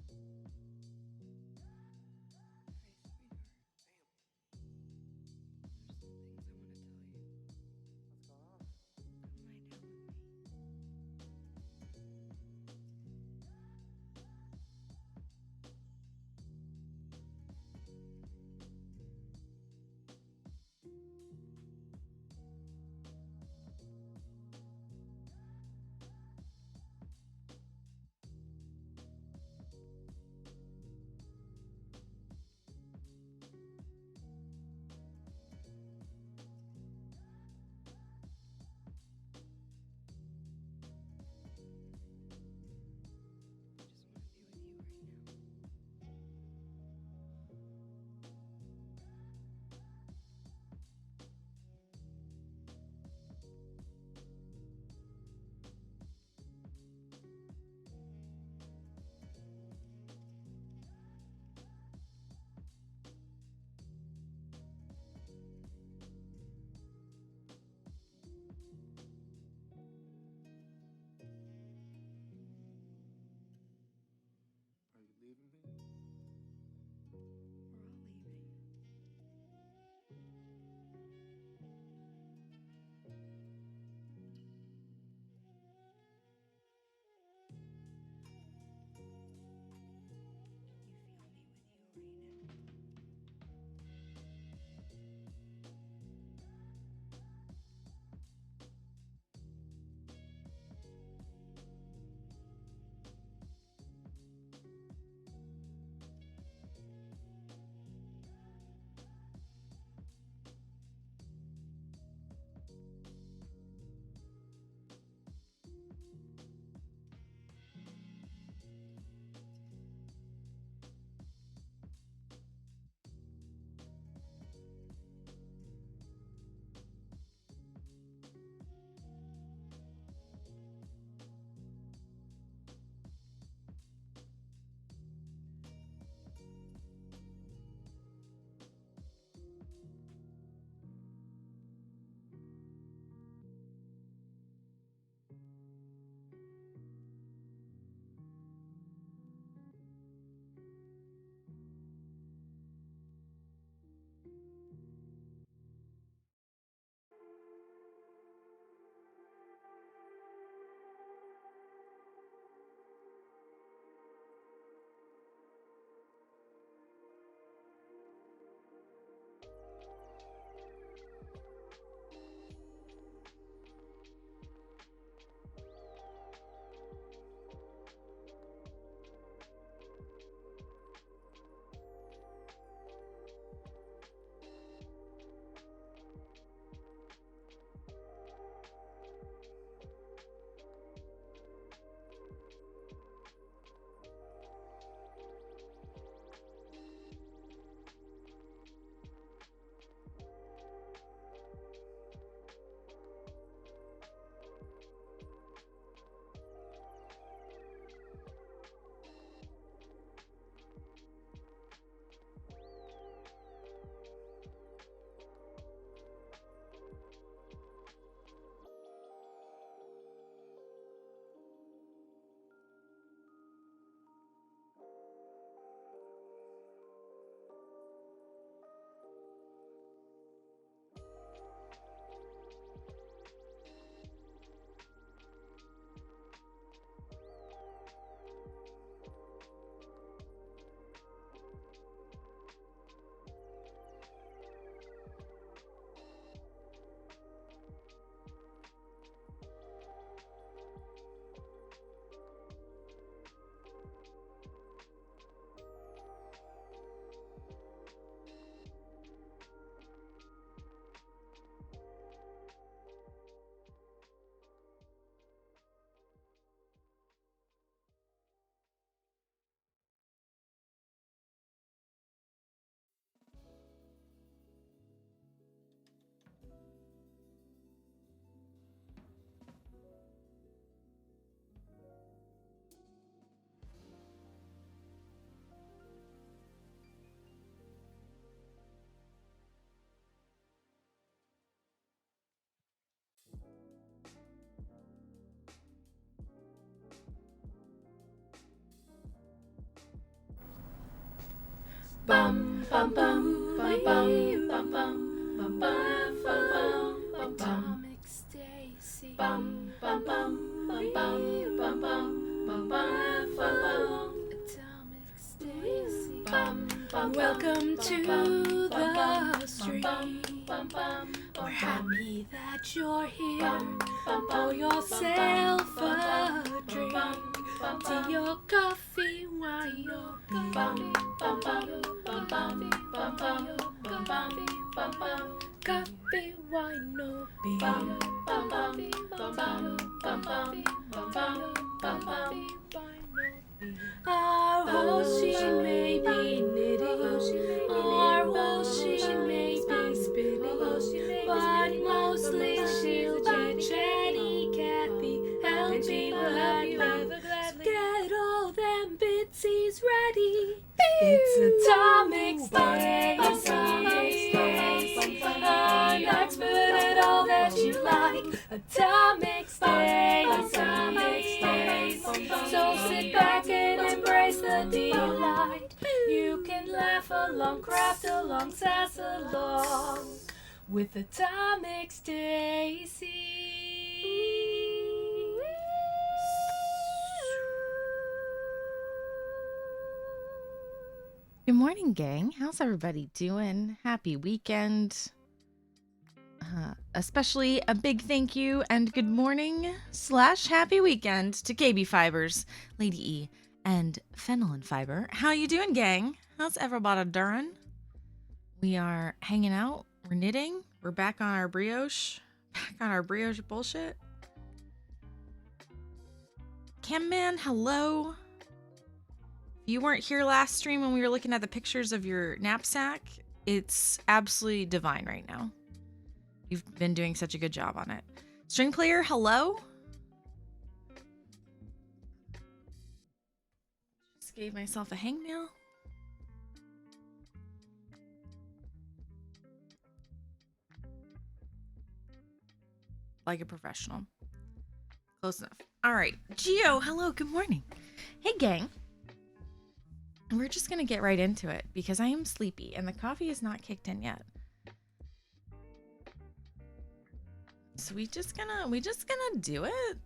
Hey, sweetheart. Damn. There's some things I want to tell you. What's going on? Come lie down with me. Atomic Stacy. Atomic Stacy. Welcome to the stream. We're happy that you're here. Pour yourself a drink. Tea or coffee, wine or beer. Coffee, wine or beer. Our host, she may be knitting. Our host, she may be spinning. But mostly she'll be chatty Cathy, helping gladly. Get all them bitsies ready. It's Atomic Stacy. An expert at all that you like. Atomic Stacy. So sit back and embrace the delight. You can laugh along, craft along, sass along with Atomic Stacy. Good morning, gang. How's everybody doing? Happy weekend. Especially a big thank you and good morning / happy weekend to KB Fibers, Lady E, and Fennel and Fiber. How you doing, gang? How's everybody doing? We are hanging out. We're knitting. We're back on our brioche. Back on our brioche bullshit. Camman, hello. If you weren't here last stream when we were looking at the pictures of your knapsack, it's absolutely divine right now. You've been doing such a good job on it. String player, hello. Just gave myself a hangnail. Like a professional. Close enough. All right. Geo, hello. Good morning. Hey, gang. We're just going to get right into it because I am sleepy and the coffee is not kicked in yet. So we just gonna do it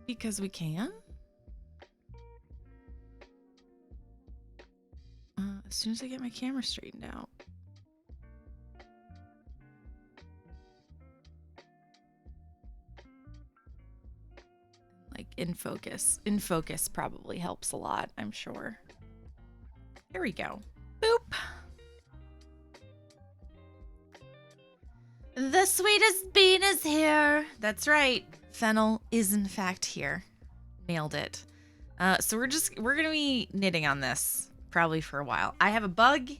because we can. As soon as I get my camera straightened out. Like in focus. In focus probably helps a lot, I'm sure. Here we go. Boop. The sweetest bean is here. That's right. Fennel is in fact here. Nailed it. So we're gonna be knitting on this probably for a while. I have a bug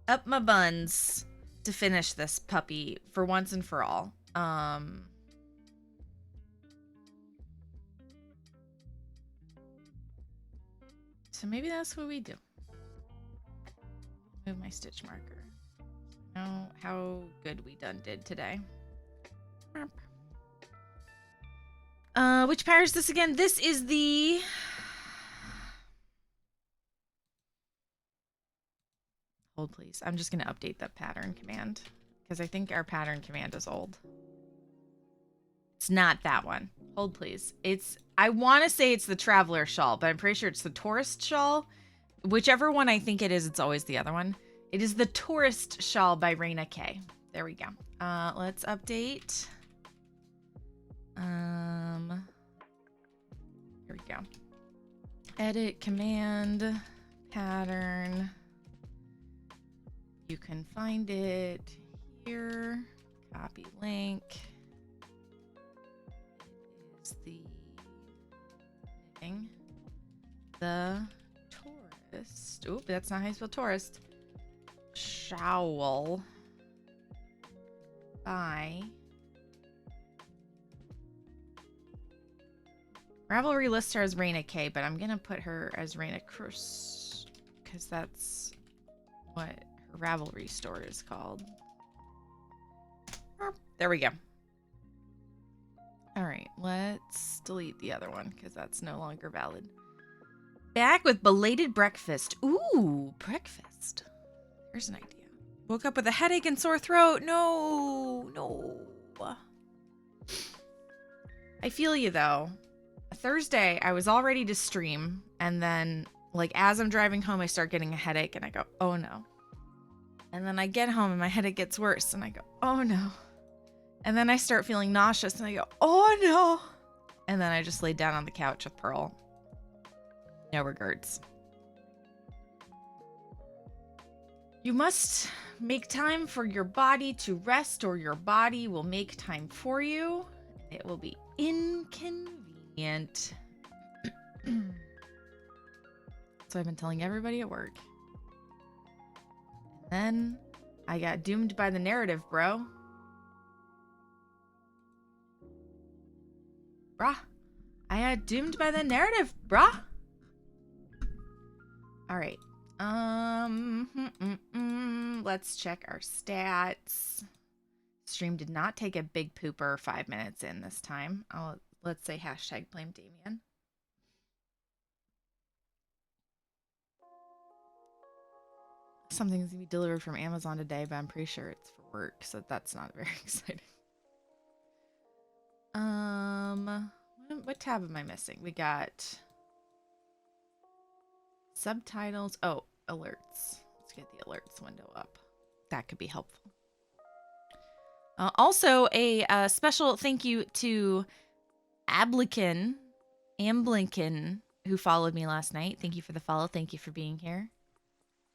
up my buns to finish this puppy for once and for all. So maybe that's what we do. Move my stitch marker. Know how good we did today. Which pattern is this again? This is the hold please. I'm just gonna update that pattern command because I think our pattern command is old. It's not that one. Hold please. I want to say it's the traveler shawl, but I'm pretty sure it's the tourist shawl. Whichever one I think it is, it's always the other one. It is the Tourist Shawl by Raina K. There we go. Let's update. Here we go. Edit command pattern. You can find it here. Copy link. It is the knitting. The tourist. Oop, that's not how you spell tourist. Shawl by Ravelry lists her as Raina K, but I'm gonna put her as Raina Cruz because that's what her Ravelry store is called. There we go. All right, let's delete the other one because that's no longer valid. Back with belated breakfast. Ooh, breakfast. There's an idea. Woke up with a headache and sore throat. No. I feel you, though. Thursday, I was all ready to stream. And then, like, as I'm driving home, I start getting a headache. And I go, oh, no. And then I get home and my headache gets worse. And I go, oh, no. And then I start feeling nauseous. And I go, oh, no. And then I just laid down on the couch with Pearl. No regrets. You must make time for your body to rest, or your body will make time for you. It will be inconvenient. So I've been telling everybody at work. And then I got doomed by the narrative, bro. Bruh. I got doomed by the narrative, bruh. All right. Let's check our stats. Stream did not take a big pooper 5 minutes in this time. Let's say hashtag blame Damien. Something's gonna be delivered from Amazon today, but I'm pretty sure it's for work, so that's not very exciting. What tab am I missing? We got subtitles. Oh, alerts. Let's get the alerts window up. That could be helpful. Also, a special thank you to Amblinken, who followed me last night. Thank you for the follow. Thank you for being here.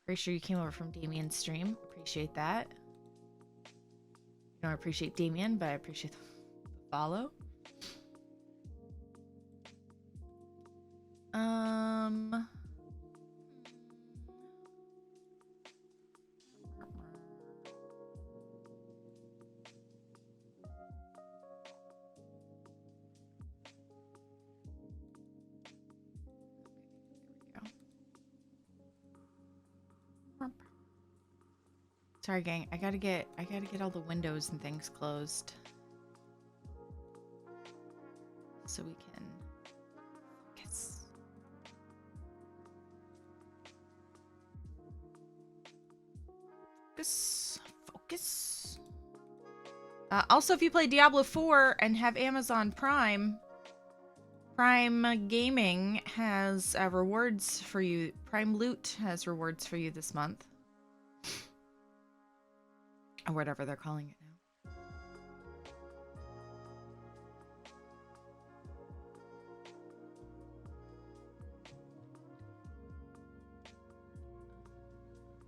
Pretty sure you came over from Damien's stream. Appreciate that. I don't appreciate Damien, but I appreciate the follow. Sorry, gang. I gotta get all the windows and things closed so we can focus. Focus. Also, if you play Diablo 4 and have Amazon Prime Gaming has rewards for you. Prime Loot has rewards for you this month. Or whatever they're calling it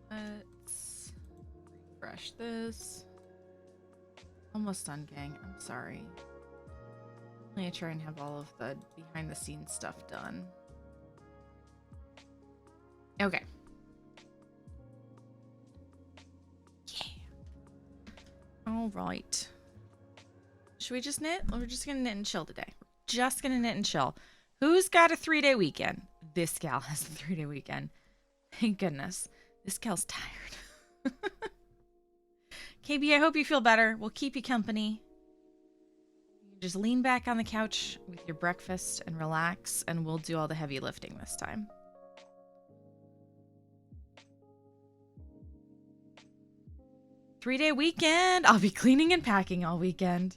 now. Let's refresh this. Almost done, gang. I'm sorry. I'm gonna try and have all of the behind the scenes stuff done. Okay. All right. Should we just knit? Or we're just going to knit and chill today. We're just going to knit and chill. Who's got a 3-day weekend? This gal has a 3-day weekend. Thank goodness. This gal's tired. KB, I hope you feel better. We'll keep you company. You just lean back on the couch with your breakfast and relax, and we'll do all the heavy lifting this time. Three-day weekend. I'll be cleaning and packing all weekend.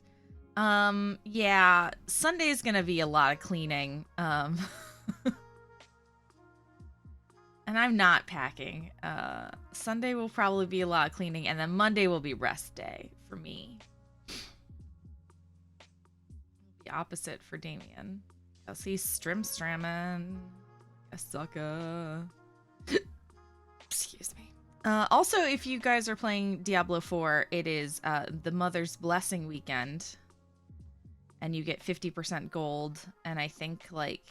Yeah, Sunday's gonna be a lot of cleaning. And I'm not packing. Sunday will probably be a lot of cleaning, and then Monday will be rest day for me. The opposite for Damien. Cause he's stramming. A sucker. Excuse me. Also, if you guys are playing Diablo 4, it is the Mother's Blessing weekend. And you get 50% gold, and I think like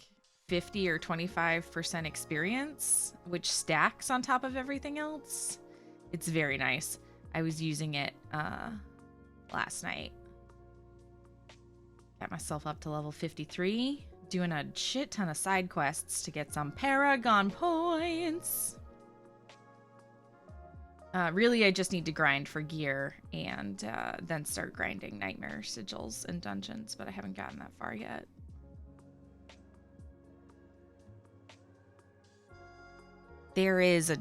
50 or 25% experience, which stacks on top of everything else. It's very nice. I was using it last night. Got myself up to level 53, doing a shit ton of side quests to get some Paragon points. Really, I just need to grind for gear and then start grinding nightmare sigils and dungeons, but I haven't gotten that far yet. there is a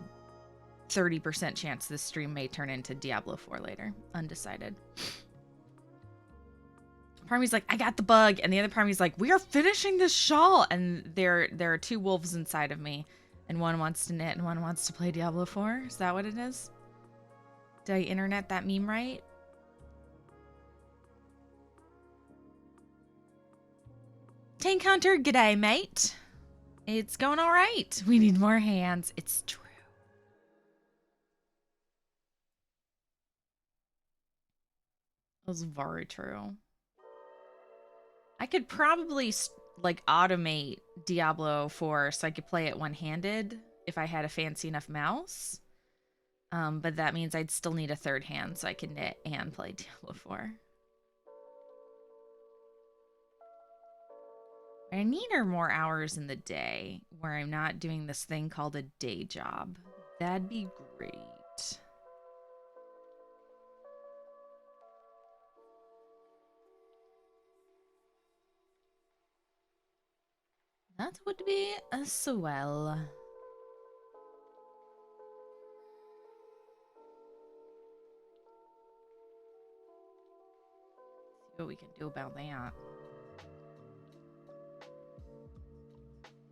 30% chance this stream may turn into Diablo 4 later. Undecided. Part of me's like, I got the bug, and the other part of me's like, we are finishing this shawl, and there are two wolves inside of me, and one wants to knit and one wants to play Diablo 4. Is that what it is? Did I internet that meme right? Tank Hunter, g'day, mate. It's going all right. We need more hands. It's true. It was very true. I could probably like automate Diablo 4 so I could play it one-handed if I had a fancy enough mouse. But that means I'd still need a third hand so I can knit and play Diablo 4. I need more hours in the day where I'm not doing this thing called a day job. That'd be great. That would be a swell. See what we can do about that.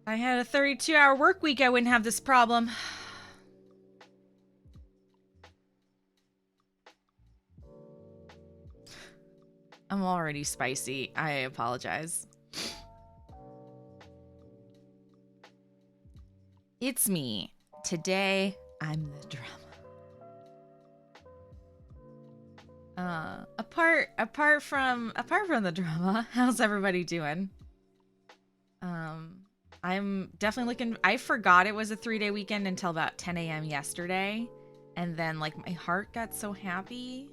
If I had a 32-hour work week, I wouldn't have this problem. I'm already spicy. I apologize. It's me. Today, I'm the drama. Apart from the drama, how's everybody doing? I'm definitely looking. I forgot it was a 3-day weekend until about 10 a.m. yesterday, and then like my heart got so happy.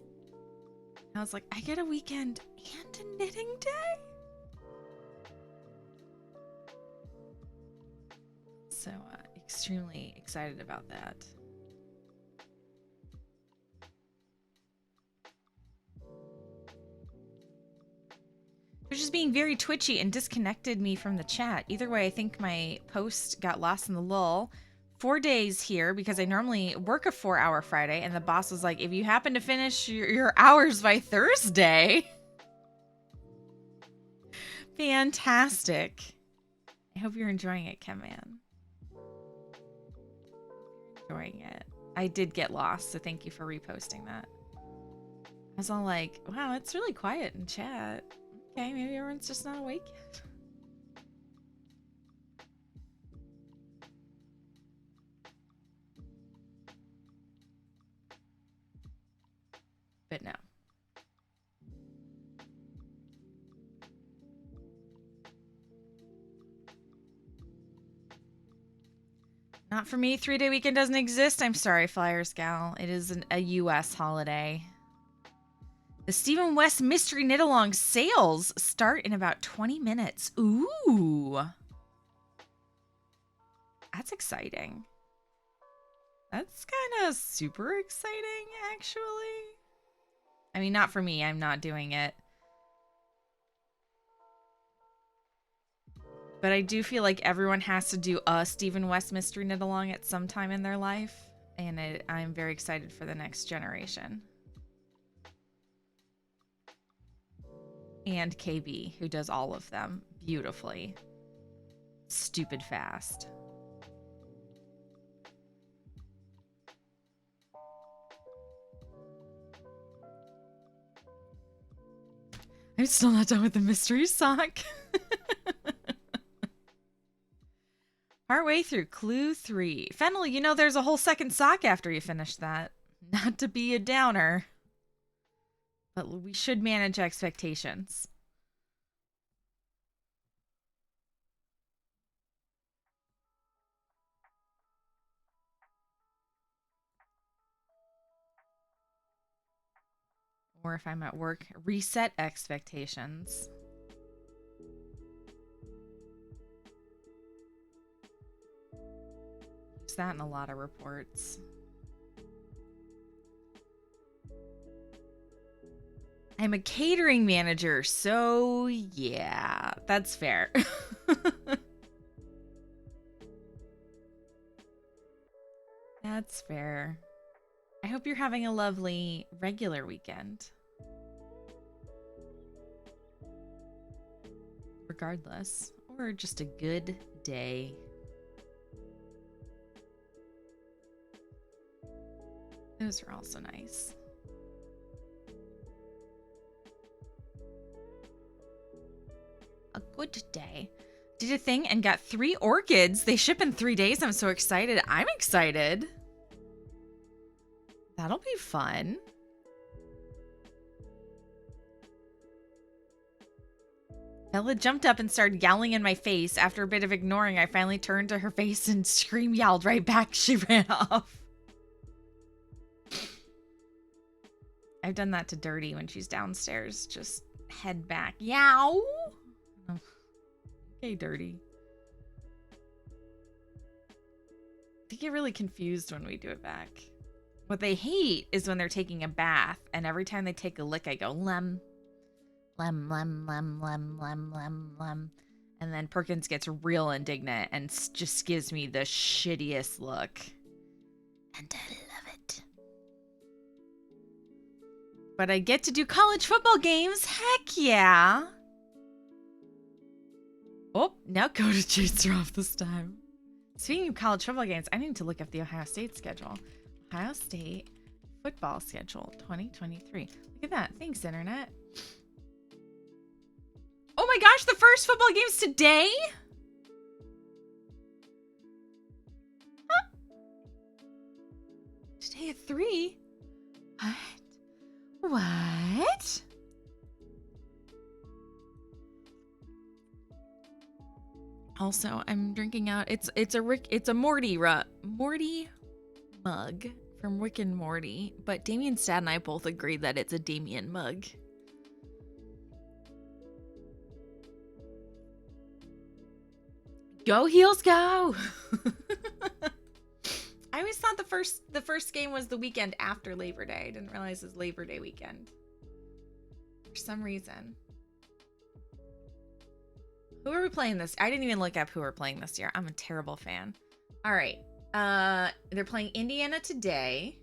I was like, I get a weekend and a knitting day. So extremely excited about that. Which is being very twitchy and disconnected me from the chat. Either way, I think my post got lost in the lull. 4 days here because I normally work a 4-hour Friday, and the boss was like, if you happen to finish your hours by Thursday. Fantastic. I hope you're enjoying it, Keman. Enjoying it. I did get lost, so thank you for reposting that. I was all like, wow, it's really quiet in chat. Okay, maybe everyone's just not awake yet. But no. Not for me. 3-day weekend doesn't exist. I'm sorry, Flyers Gal. It is a U.S. holiday. The Stephen West Mystery Knit-Along sales start in about 20 minutes. Ooh. That's exciting. That's kind of super exciting, actually. I mean, not for me. I'm not doing it. But I do feel like everyone has to do a Stephen West Mystery Knit-Along at some time in their life. And I'm very excited for the next generation. And KB, who does all of them beautifully. Stupid fast. I'm still not done with the mystery sock. Partway through clue 3. Fennel, you know there's a whole second sock after you finish that. Not to be a downer. But we should manage expectations. Or if I'm at work, reset expectations. Use that in a lot of reports. I'm a catering manager, so yeah, that's fair. That's fair. I hope you're having a lovely regular weekend. Regardless, or just a good day. Those are also nice. A good day. Did a thing and got 3 orchids. They ship in 3 days. I'm so excited. I'm excited. That'll be fun. Bella jumped up and started yowling in my face. After a bit of ignoring, I finally turned to her face and scream yowled right back. She ran off. I've done that to Dirty when she's downstairs. Just head back. Yow! Oh. Okay, Dirty. They get really confused when we do it back. What they hate is when they're taking a bath, and every time they take a lick, I go, lem, lem, lem, lem, lem, lem, lem, lem. And then Perkins gets real indignant and just gives me the shittiest look. And I love it. But I get to do college football games. Heck yeah. Oh, now Coda cheats are off this time. Speaking of college football games, I need to look up the Ohio State schedule. Ohio State football schedule 2023. Look at that. Thanks, Internet. Oh my gosh, the first football game's today? Huh? Today at 3? What? Also, I'm drinking out. It's a Morty mug from Rick and Morty, but Damien Stat and I both agree that it's a Damien mug. Go Heels, go! I always thought the first game was the weekend after Labor Day. I didn't realize it was Labor Day weekend. For some reason. Who are we playing this? I didn't even look up who we're playing this year. I'm a terrible fan. All right. They're playing Indiana today.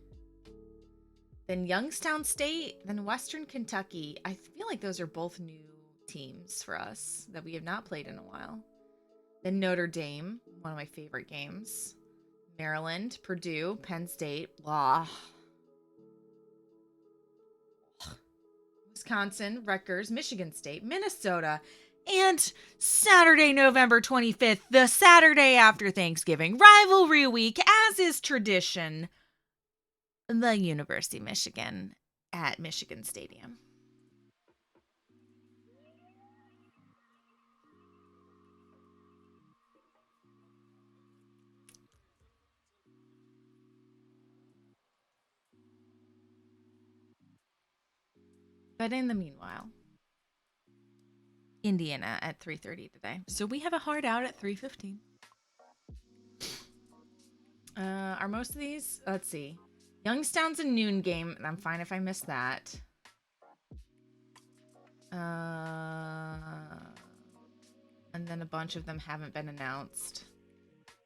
Then Youngstown State. Then Western Kentucky. I feel like those are both new teams for us that we have not played in a while. Then Notre Dame. One of my favorite games. Maryland, Purdue, Penn State, blah. Wisconsin, Rutgers, Michigan State, Minnesota, and Saturday, November 25th, the Saturday after Thanksgiving, rivalry week, as is tradition, the University of Michigan at Michigan Stadium. But in the meanwhile, Indiana at 3:30 today. So we have a hard out at 3:15. Are most of these? Let's see. Youngstown's a noon game. I'm fine if I miss that. And then a bunch of them haven't been announced.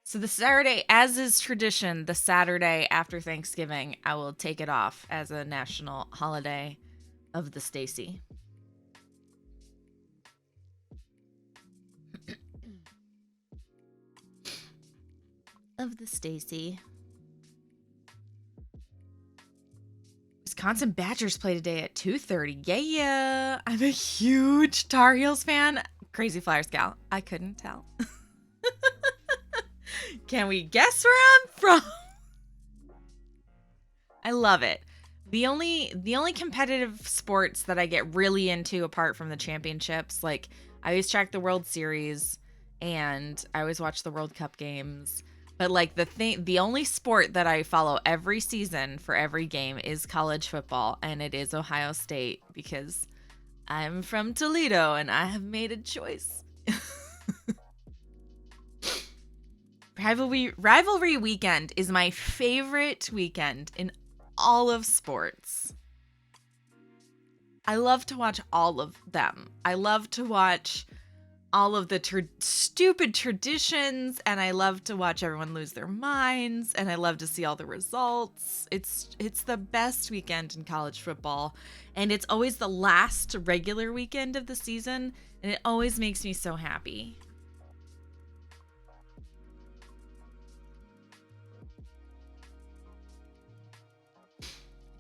So the Saturday, as is tradition, the Saturday after Thanksgiving, I will take it off as a national holiday of the Stacy. Of the Stacy. Wisconsin Badgers play today at 2:30. Yeah, I'm a huge Tar Heels fan. Crazy Flyers gal. I couldn't tell. Can we guess where I'm from? I love it. The only competitive sports that I get really into apart from the championships, like I always track the World Series and I always watch the World Cup games. But like the only sport that I follow every season for every game is college football, and it is Ohio State because I'm from Toledo and I have made a choice. Rivalry weekend is my favorite weekend in all of sports. I love to watch all of them. I love to watch all of the stupid traditions, and I love to watch everyone lose their minds, and I love to see all the results. It's the best weekend in college football, and it's always the last regular weekend of the season, and it always makes me so happy.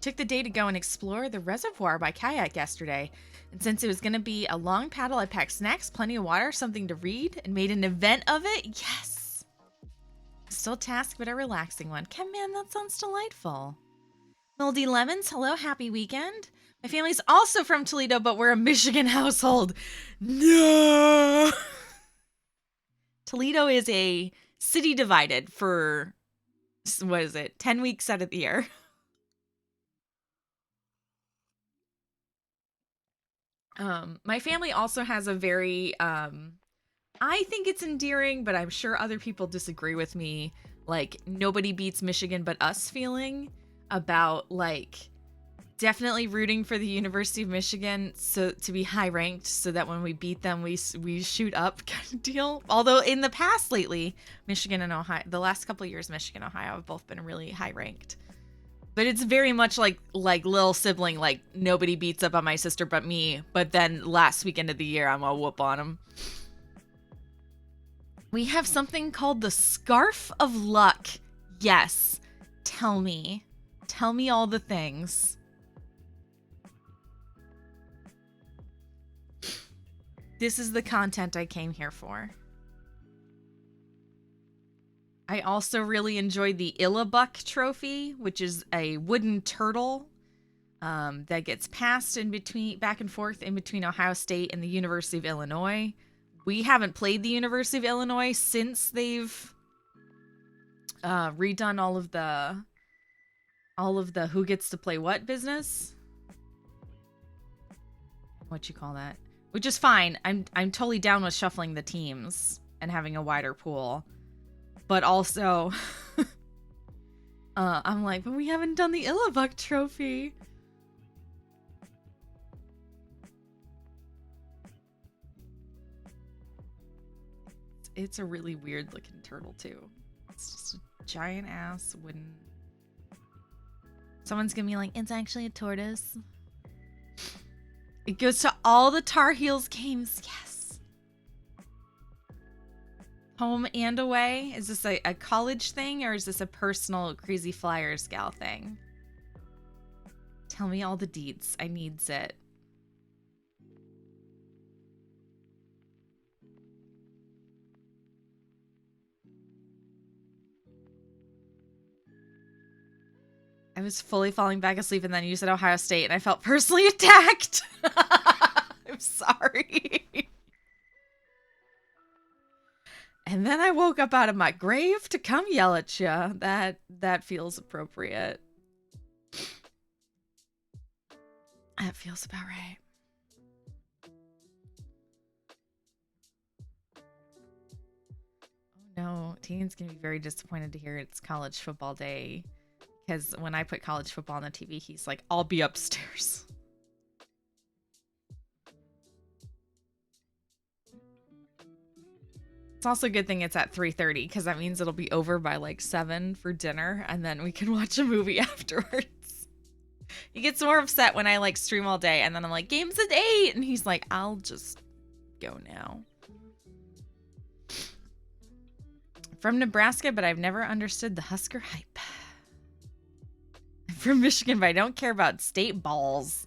Took the day to go and explore the reservoir by kayak yesterday. And since it was going to be a long paddle, I packed snacks, plenty of water, something to read, and made an event of it. Yes! Still a task, but a relaxing one. Man, that sounds delightful. Moldy Lemons, hello, happy weekend. My family's also from Toledo, but we're a Michigan household. No! Toledo is a city divided for, 10 weeks out of the year. My family also has a very, I think it's endearing, but I'm sure other people disagree with me, like, nobody beats Michigan but us feeling about, like, definitely rooting for the University of Michigan so to be high ranked so that when we beat them, we shoot up kind of deal. Although in the past lately, Michigan and Ohio, the last couple of years, Michigan and Ohio have both been really high ranked. But it's very much like little sibling, like nobody beats up on my sister but me. But then last weekend of the year, I'm gonna whoop on them. We have something called the Scarf of Luck. Yes. Tell me. Tell me all the things. This is the content I came here for. I also really enjoyed the Illabuck Trophy, which is a wooden turtle that gets passed back and forth in between Ohio State and the University of Illinois. We haven't played the University of Illinois since they've redone all of the who gets to play what business. What you call that? Which is fine. I'm totally down with shuffling the teams and having a wider pool. But also, I'm like, but we haven't done the Illabuck Trophy. It's a really weird looking turtle, too. It's just a giant ass wooden... Someone's gonna be like, it's actually a tortoise. It goes to all the Tar Heels games. Yes. Home and away? Is this a college thing or is this a personal Crazy Flyers gal thing? Tell me all the deeds. I needs it. I was fully falling back asleep and then you said Ohio State and I felt personally attacked. I'm sorry. And then I woke up out of my grave to come yell at you. That feels appropriate. That feels about right. Oh no, Teen's gonna be very disappointed to hear it's college football day. Because when I put college football on the TV, he's like, I'll be upstairs. It's also a good thing it's at 3:30 because that means it'll be over by like 7 for dinner and then we can watch a movie afterwards. He gets more upset when I like stream all day and then I'm like, game's at 8 and he's like, I'll just go now. From Nebraska, but I've never understood the Husker hype. I'm from Michigan, but I don't care about state balls.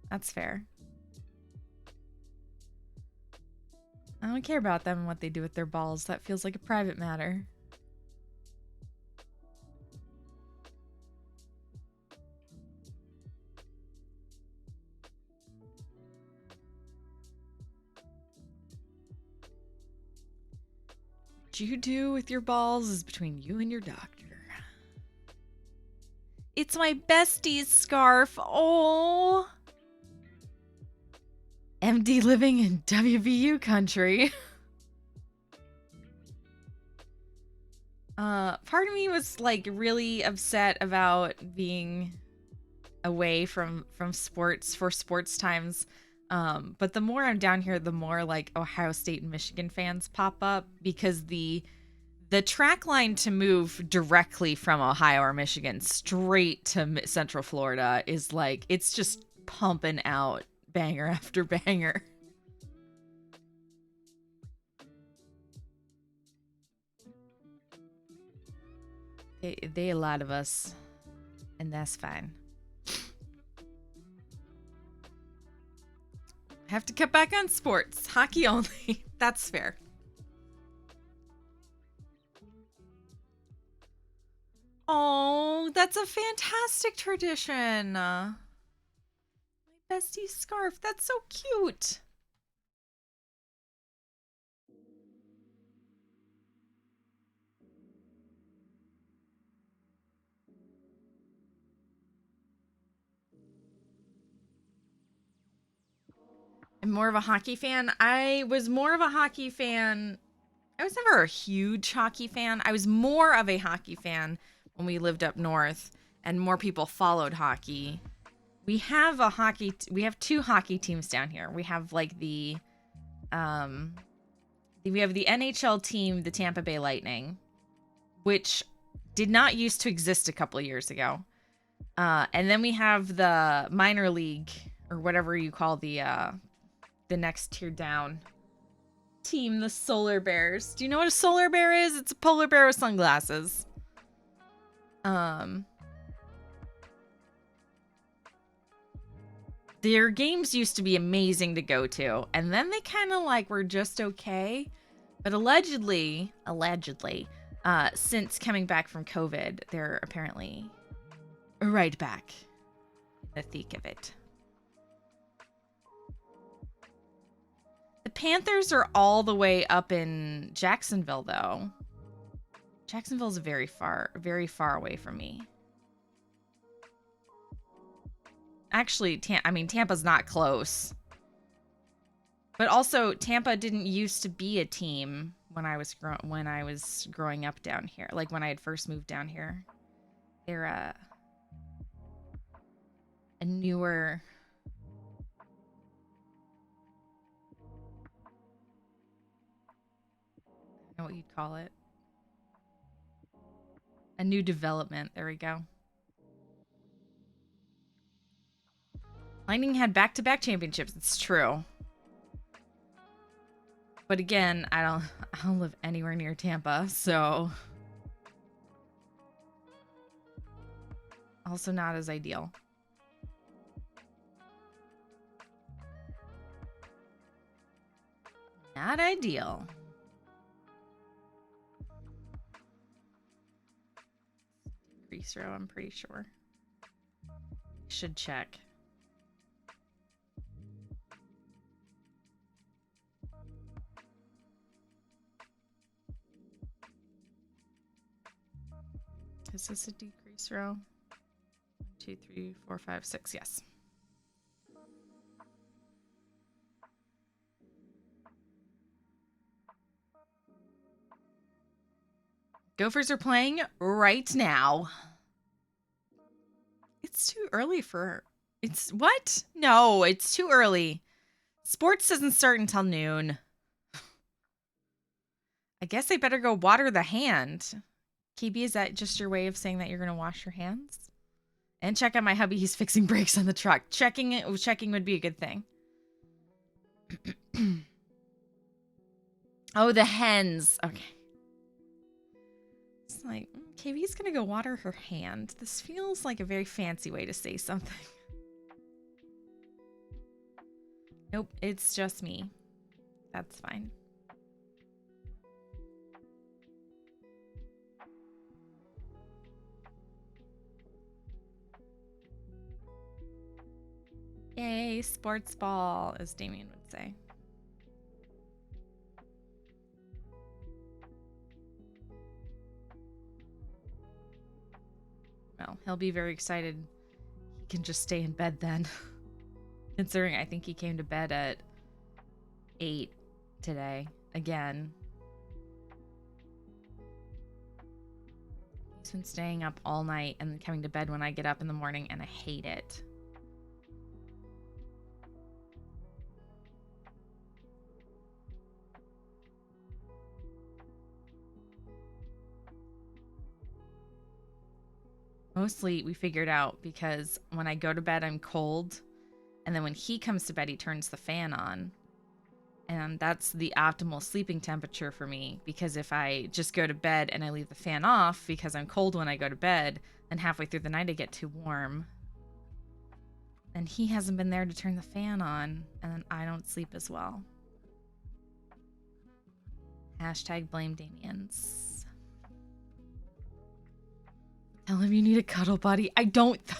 That's fair. I don't care about them and what they do with their balls. That feels like a private matter. What you do with your balls is between you and your doctor. It's my bestie's scarf. Oh. MD living in WVU country. Part of me was like really upset about being away from sports for sports times But the more I'm down here, the more like Ohio State and Michigan fans pop up, because the track line to move directly from Ohio or Michigan straight to Central Florida is like, it's just pumping out banger after banger. They a lot of us, and that's fine. Have to cut back on sports. Hockey only. That's fair. Oh, that's a fantastic tradition. My bestie scarf. That's so cute. I'm more of a hockey fan. I was more of a hockey fan. I was never a huge hockey fan. I was more of a hockey fan when we lived up north and more people followed hockey. We have we have two hockey teams down here. We have like we have the NHL team, the Tampa Bay Lightning, which did not used to exist a couple of years ago. And then we have the minor league, or whatever you call the next tier down team, the Solar Bears. Do you know what a solar bear is? It's a polar bear with sunglasses. Their games used to be amazing to go to, and then they kind of like were just okay. But allegedly, since coming back from COVID, they're apparently right back in the thick of it. The Panthers are all the way up in Jacksonville, though. Jacksonville's very far away from me. Actually, Tampa's not close. But also, Tampa didn't used to be a team when I was growing up down here. Like when I had first moved down here. They're a newer. I don't know what you'd call it. A new development. There we go. Lightning had back-to-back championships. It's true. But again, I don't live anywhere near Tampa, so also not as ideal. Not ideal. Decrease row, I'm pretty sure. Should check. Is this a decrease row? 1, 2, 3, 4, 5, 6. Yes. Gophers are playing right now. It's too early for... It's... What? No, it's too early. Sports doesn't start until noon. I guess I better go water the hand. KB, is that just your way of saying that you're going to wash your hands? And check out my hubby. He's fixing brakes on the truck. Checking would be a good thing. Oh, the hens. Okay. It's like, KB's going to go water her hand. This feels like a very fancy way to say something. Nope, it's just me. That's fine. Yay, sports ball, as Damien would say. Well, he'll be very excited. He can just stay in bed then. Considering I think he came to bed at 8 today. Again. He's been staying up all night and then coming to bed when I get up in the morning, and I hate it. Mostly we figured out because when I go to bed, I'm cold. And then when he comes to bed, he turns the fan on. And that's the optimal sleeping temperature for me. Because if I just go to bed and I leave the fan off because I'm cold when I go to bed, then halfway through the night I get too warm. And he hasn't been there to turn the fan on. And then I don't sleep as well. Hashtag blame Damien's. Tell him you need a cuddle buddy. I don't though.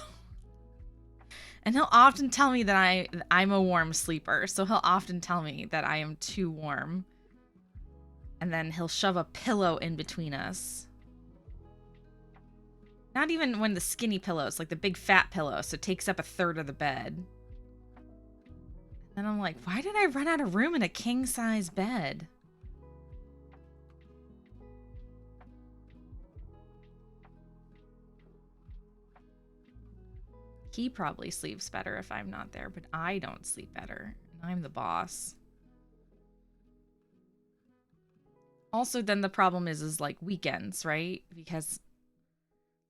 And he'll often tell me that I'm a warm sleeper. So he'll often tell me that I am too warm. And then he'll shove a pillow in between us. Not even one of the skinny pillows, like the big fat pillow. So it takes up a third of the bed. And I'm like, why did I run out of room in a king-size bed? He probably sleeps better if I'm not there, but I don't sleep better. And I'm the boss. Also, then the problem is like weekends, right? Because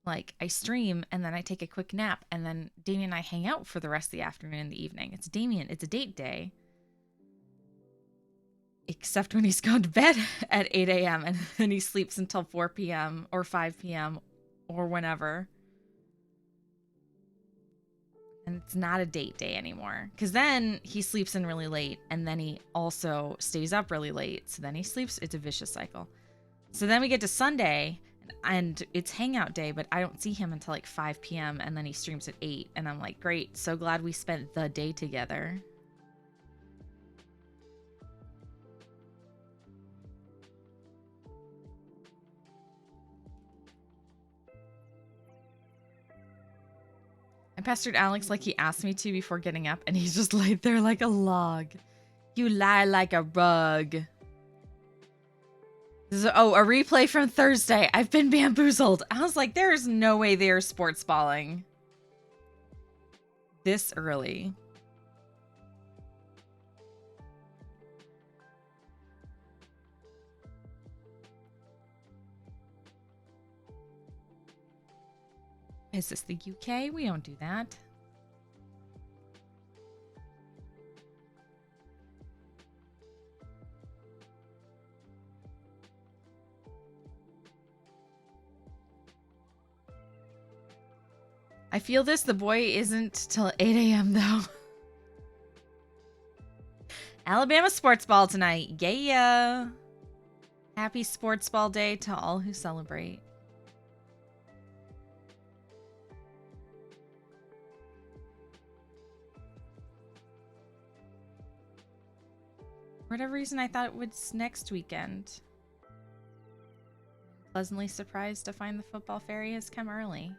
like I stream and then I take a quick nap and then Damien and I hang out for the rest of the afternoon and the evening. It's Damien. It's a date day. Except when he's gone to bed at 8 a.m. and then he sleeps until 4 p.m. or 5 p.m. or whenever. And it's not a date day anymore. Because then he sleeps in really late. And then he also stays up really late. So then he sleeps. It's a vicious cycle. So then we get to Sunday. And it's hangout day. But I don't see him until like 5 p.m. And then he streams at 8. And I'm like, great. So glad we spent the day together. I pestered Alex like he asked me to before getting up, and he's just laid there like a log. You lie like a rug. This is, oh, a replay from Thursday. I've been bamboozled. I was like, there's no way they're sports balling this early. Is this the UK? We don't do that. I feel this. The boy isn't till 8 a.m. though. Alabama sports ball tonight. Yeah. Happy sports ball day to all who celebrate. For whatever reason, I thought it was next weekend. Pleasantly surprised to find the football fairy has come early.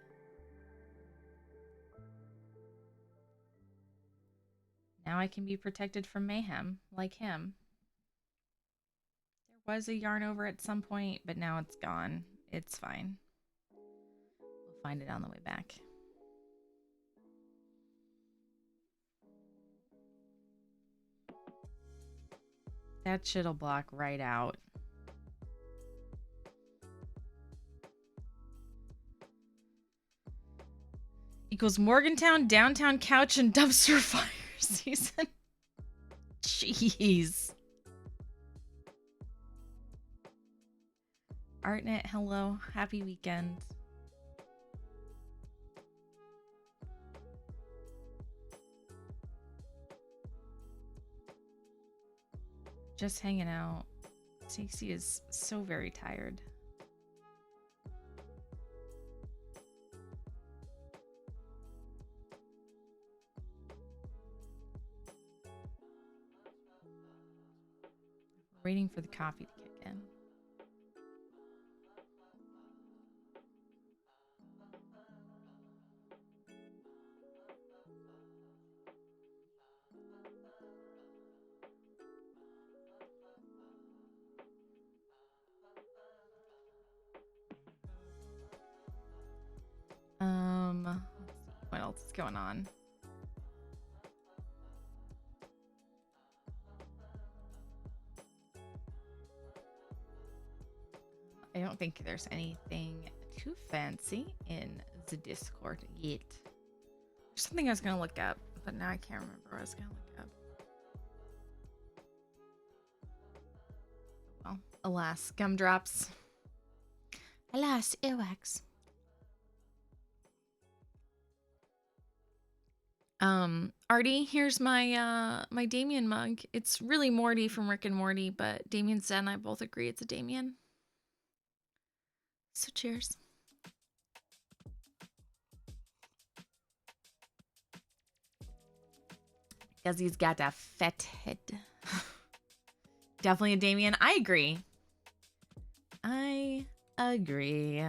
Now I can be protected from mayhem, like him. There was a yarn over at some point, but now it's gone. It's fine. We'll find it on the way back. That shit'll block right out. Equals Morgantown, downtown couch, and dumpster fire season. Jeez. Artnet, hello. Happy weekend. Just hanging out. Stacey is so very tired. Waiting for the coffee to kick in. Let's see what else is going on. I don't think there's anything too fancy in the Discord yet. There's something I was gonna look up, but now I can't remember what I was gonna look up. Well, alas, gumdrops. Alas, earwax. Artie, here's my my Damien mug. It's really Morty from Rick and Morty, but Damien said and I both agree it's a Damien. So cheers. Because he's got a fat head. Definitely a Damien. I agree. I agree.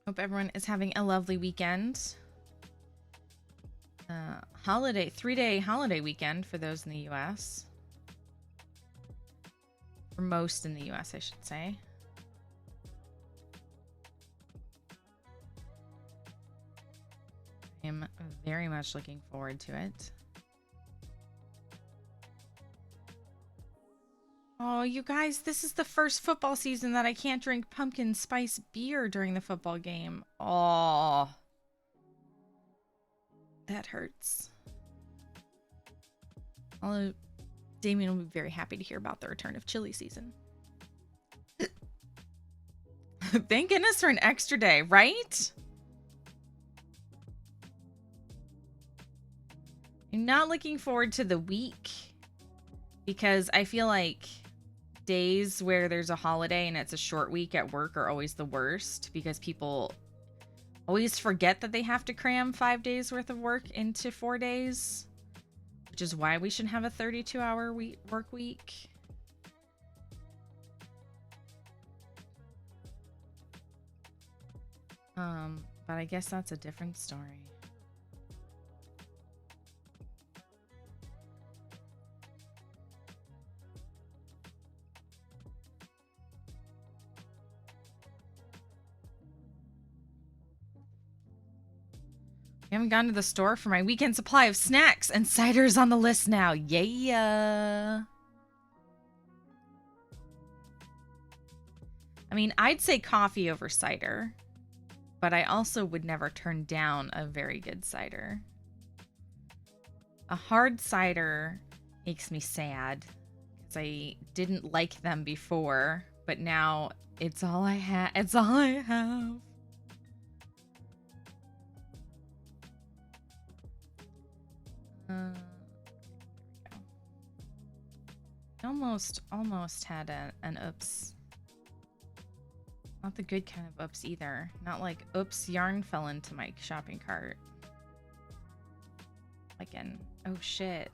Hope everyone is having a lovely weekend. Holiday, 3-day holiday weekend for those in the US. For most in the US, I should say. I am very much looking forward to it. Oh, you guys, this is the first football season that I can't drink pumpkin spice beer during the football game. Oh, that hurts. Although Damien will be very happy to hear about the return of chili season. Thank goodness for an extra day, right? I'm not looking forward to the week because I feel like days where there's a holiday and it's a short week at work are always the worst because people always forget that they have to cram 5 days worth of work into 4 days, which is why we should have a 32-hour work week. But I guess that's a different story. I haven't gone to the store for my weekend supply of snacks, and cider is on the list now. Yeah. I mean, I'd say coffee over cider, but I also would never turn down a very good cider. A hard cider makes me sad because I didn't like them before, but now it's all I have. It's all I have. Almost had an oops. Not the good kind of oops either. Not like oops, yarn fell into my shopping cart. Like an oh shit.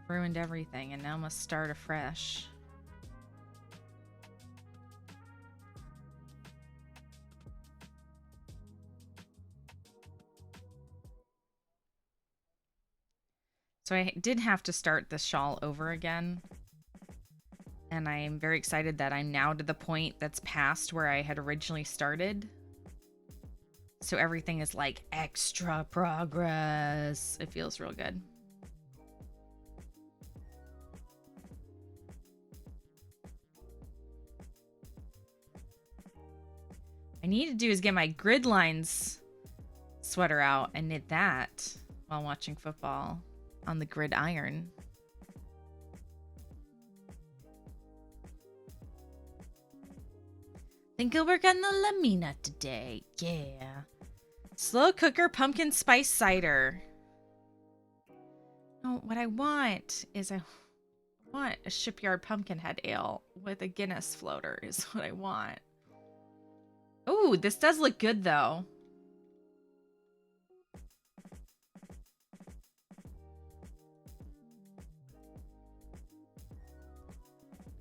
Ruined everything and now must start afresh. So I did have to start the shawl over again. And I am very excited that I'm now to the point that's past where I had originally started. So everything is like extra progress. It feels real good. I need to do is get my grid lines sweater out and knit that while watching football on the gridiron. Think I'll work on the lamina today. Yeah. Slow cooker pumpkin spice cider. No, what I want is I want a Shipyard Pumpkinhead ale with a Guinness floater is what I want. Ooh, this does look good though.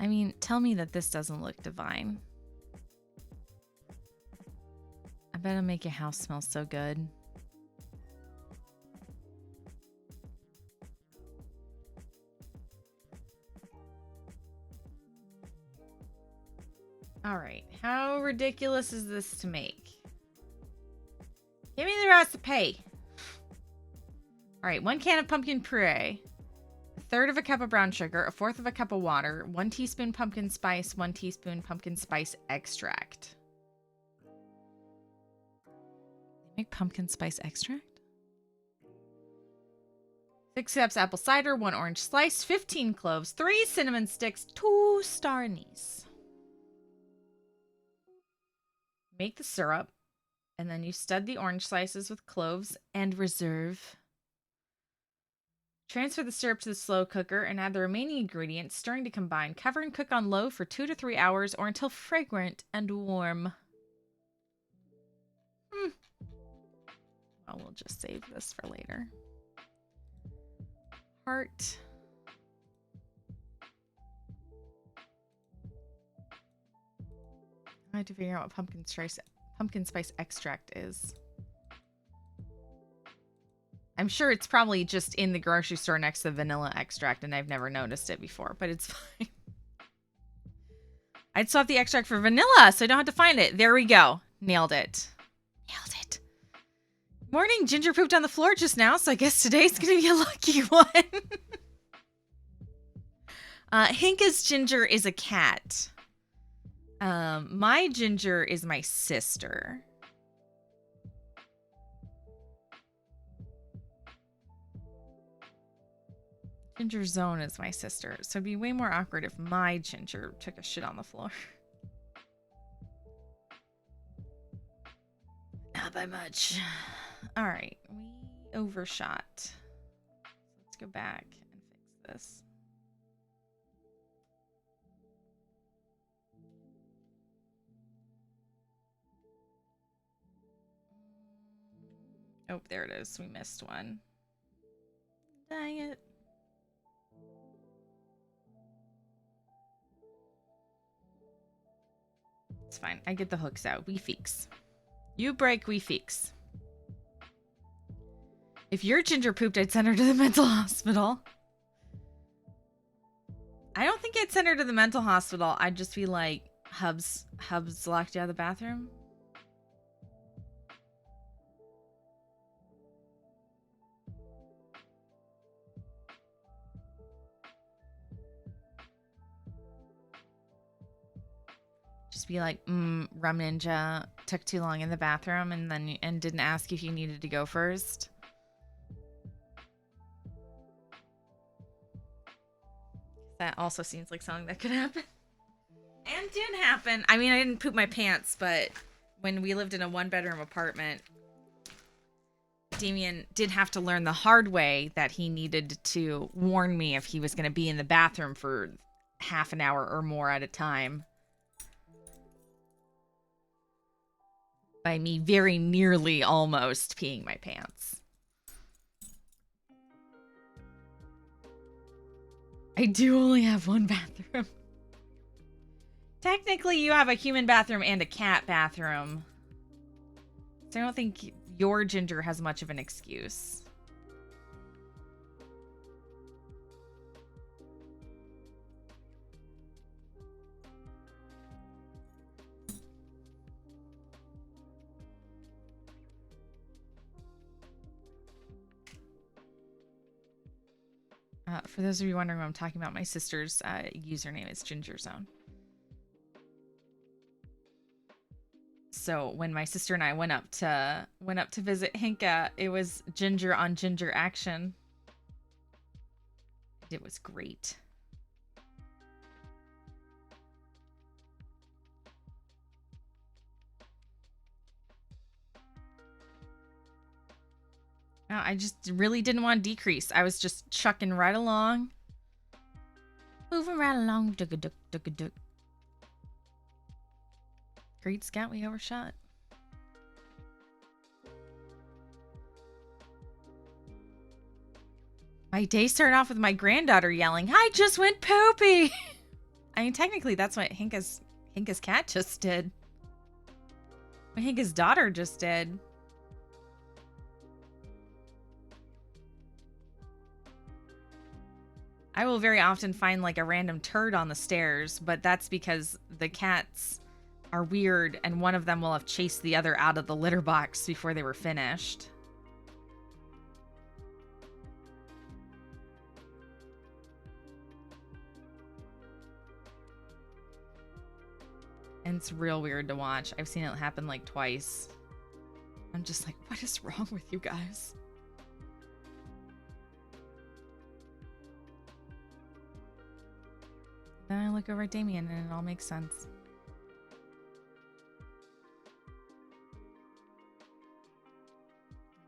I mean, tell me that this doesn't look divine. I bet it'll make your house smell so good. All right, how ridiculous is this to make? Give me the recipe. All right, 1 can of pumpkin puree, 1/3 of a cup of brown sugar, 1/4 of a cup of water, 1 teaspoon pumpkin spice, 1 teaspoon pumpkin spice extract. They make pumpkin spice extract? 6 cups apple cider, 1 orange slice, 15 cloves, 3 cinnamon sticks, 2 star anise. Make the syrup, and then you stud the orange slices with cloves and reserve. Transfer the syrup to the slow cooker and add the remaining ingredients, stirring to combine. Cover and cook on low for 2 to 3 hours or until fragrant and warm. Well, we'll just save this for later. Heart. I have to figure out what pumpkin spice extract is. I'm sure it's probably just in the grocery store next to the vanilla extract, and I've never noticed it before, but it's fine. I'd swap the extract for vanilla, so I don't have to find it. There we go. Nailed it. Nailed it. Morning, Ginger pooped on the floor just now, so I guess today's going to be a lucky one. Hinka's Ginger is a cat. My Ginger is my sister. Ginger Zone is my sister, so it'd be way more awkward if my Ginger took a shit on the floor. Not by much. All right, we overshot. Let's go back and fix this. Oh, there it is. We missed one. Dang it. It's fine. I get the hooks out. We fix. You break, we fix. If your Ginger pooped, I'd send her to the mental hospital. I don't think I'd send her to the mental hospital. I'd just be like, Hubs locked you out of the bathroom. Just be like, Rum Ninja took too long in the bathroom and didn't ask if you needed to go first. That also seems like something that could happen. And did happen. I mean, I didn't poop my pants, but when we lived in a 1-bedroom apartment, Damien did have to learn the hard way that he needed to warn me if he was going to be in the bathroom for half an hour or more at a time. By me very nearly almost peeing my pants. I do only have 1 bathroom. Technically, you have a human bathroom and a cat bathroom. So I don't think your Ginger has much of an excuse. For those of you wondering what I'm talking about, my sister's username is GingerZone. So when my sister and I went up to visit Hinka, it was Ginger on Ginger action. It was great. No, I just really didn't want to decrease. I was just chucking right along. Moving right along. Dugga-duk. Great Scout, we overshot. My day started off with my granddaughter yelling, "I just went poopy!" I mean, technically, that's what Hinka's cat just did. What Hinka's daughter just did. I will very often find like a random turd on the stairs, but that's because the cats are weird and one of them will have chased the other out of the litter box before they were finished. And it's real weird to watch. I've seen it happen like twice. I'm just like, what is wrong with you guys? Then I look over at Damien and it all makes sense.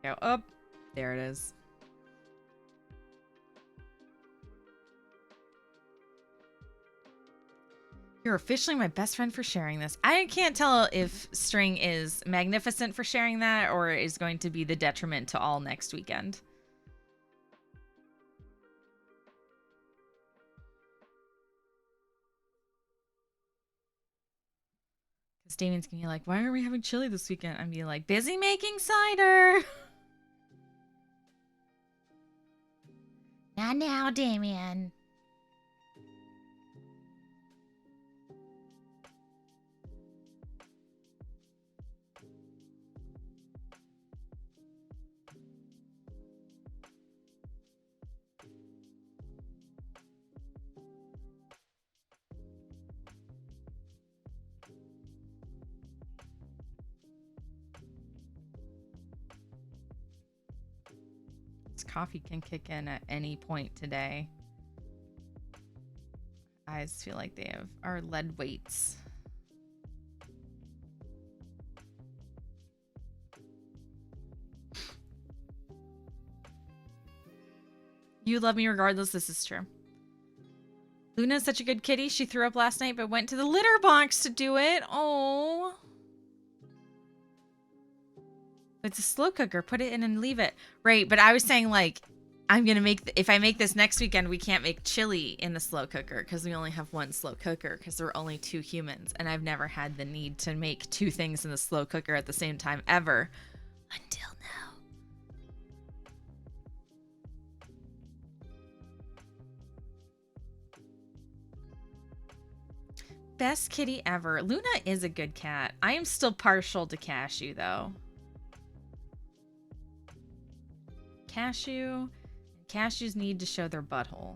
Go up. There it is. You're officially my best friend for sharing this. I can't tell if String is magnificent for sharing that or is going to be the detriment to all next weekend. Because Damien's going to be like, why are we having chili this weekend? I'm be like, busy making cider. Not now, Damien. Coffee can kick in at any point today. Eyes feel like they are lead weights. You love me regardless. This is true. Luna's such a good kitty. She threw up last night but went to the litter box to do it. Oh. It's a slow cooker. Put it in and leave it. Right, but I was saying, like, I'm going to make... if I make this next weekend, we can't make chili in the slow cooker because we only have one slow cooker because there are only 2 humans. And I've never had the need to make 2 things in the slow cooker at the same time ever. Until now. Best kitty ever. Luna is a good cat. I am still partial to Cashew, though. Cashews need to show their butthole.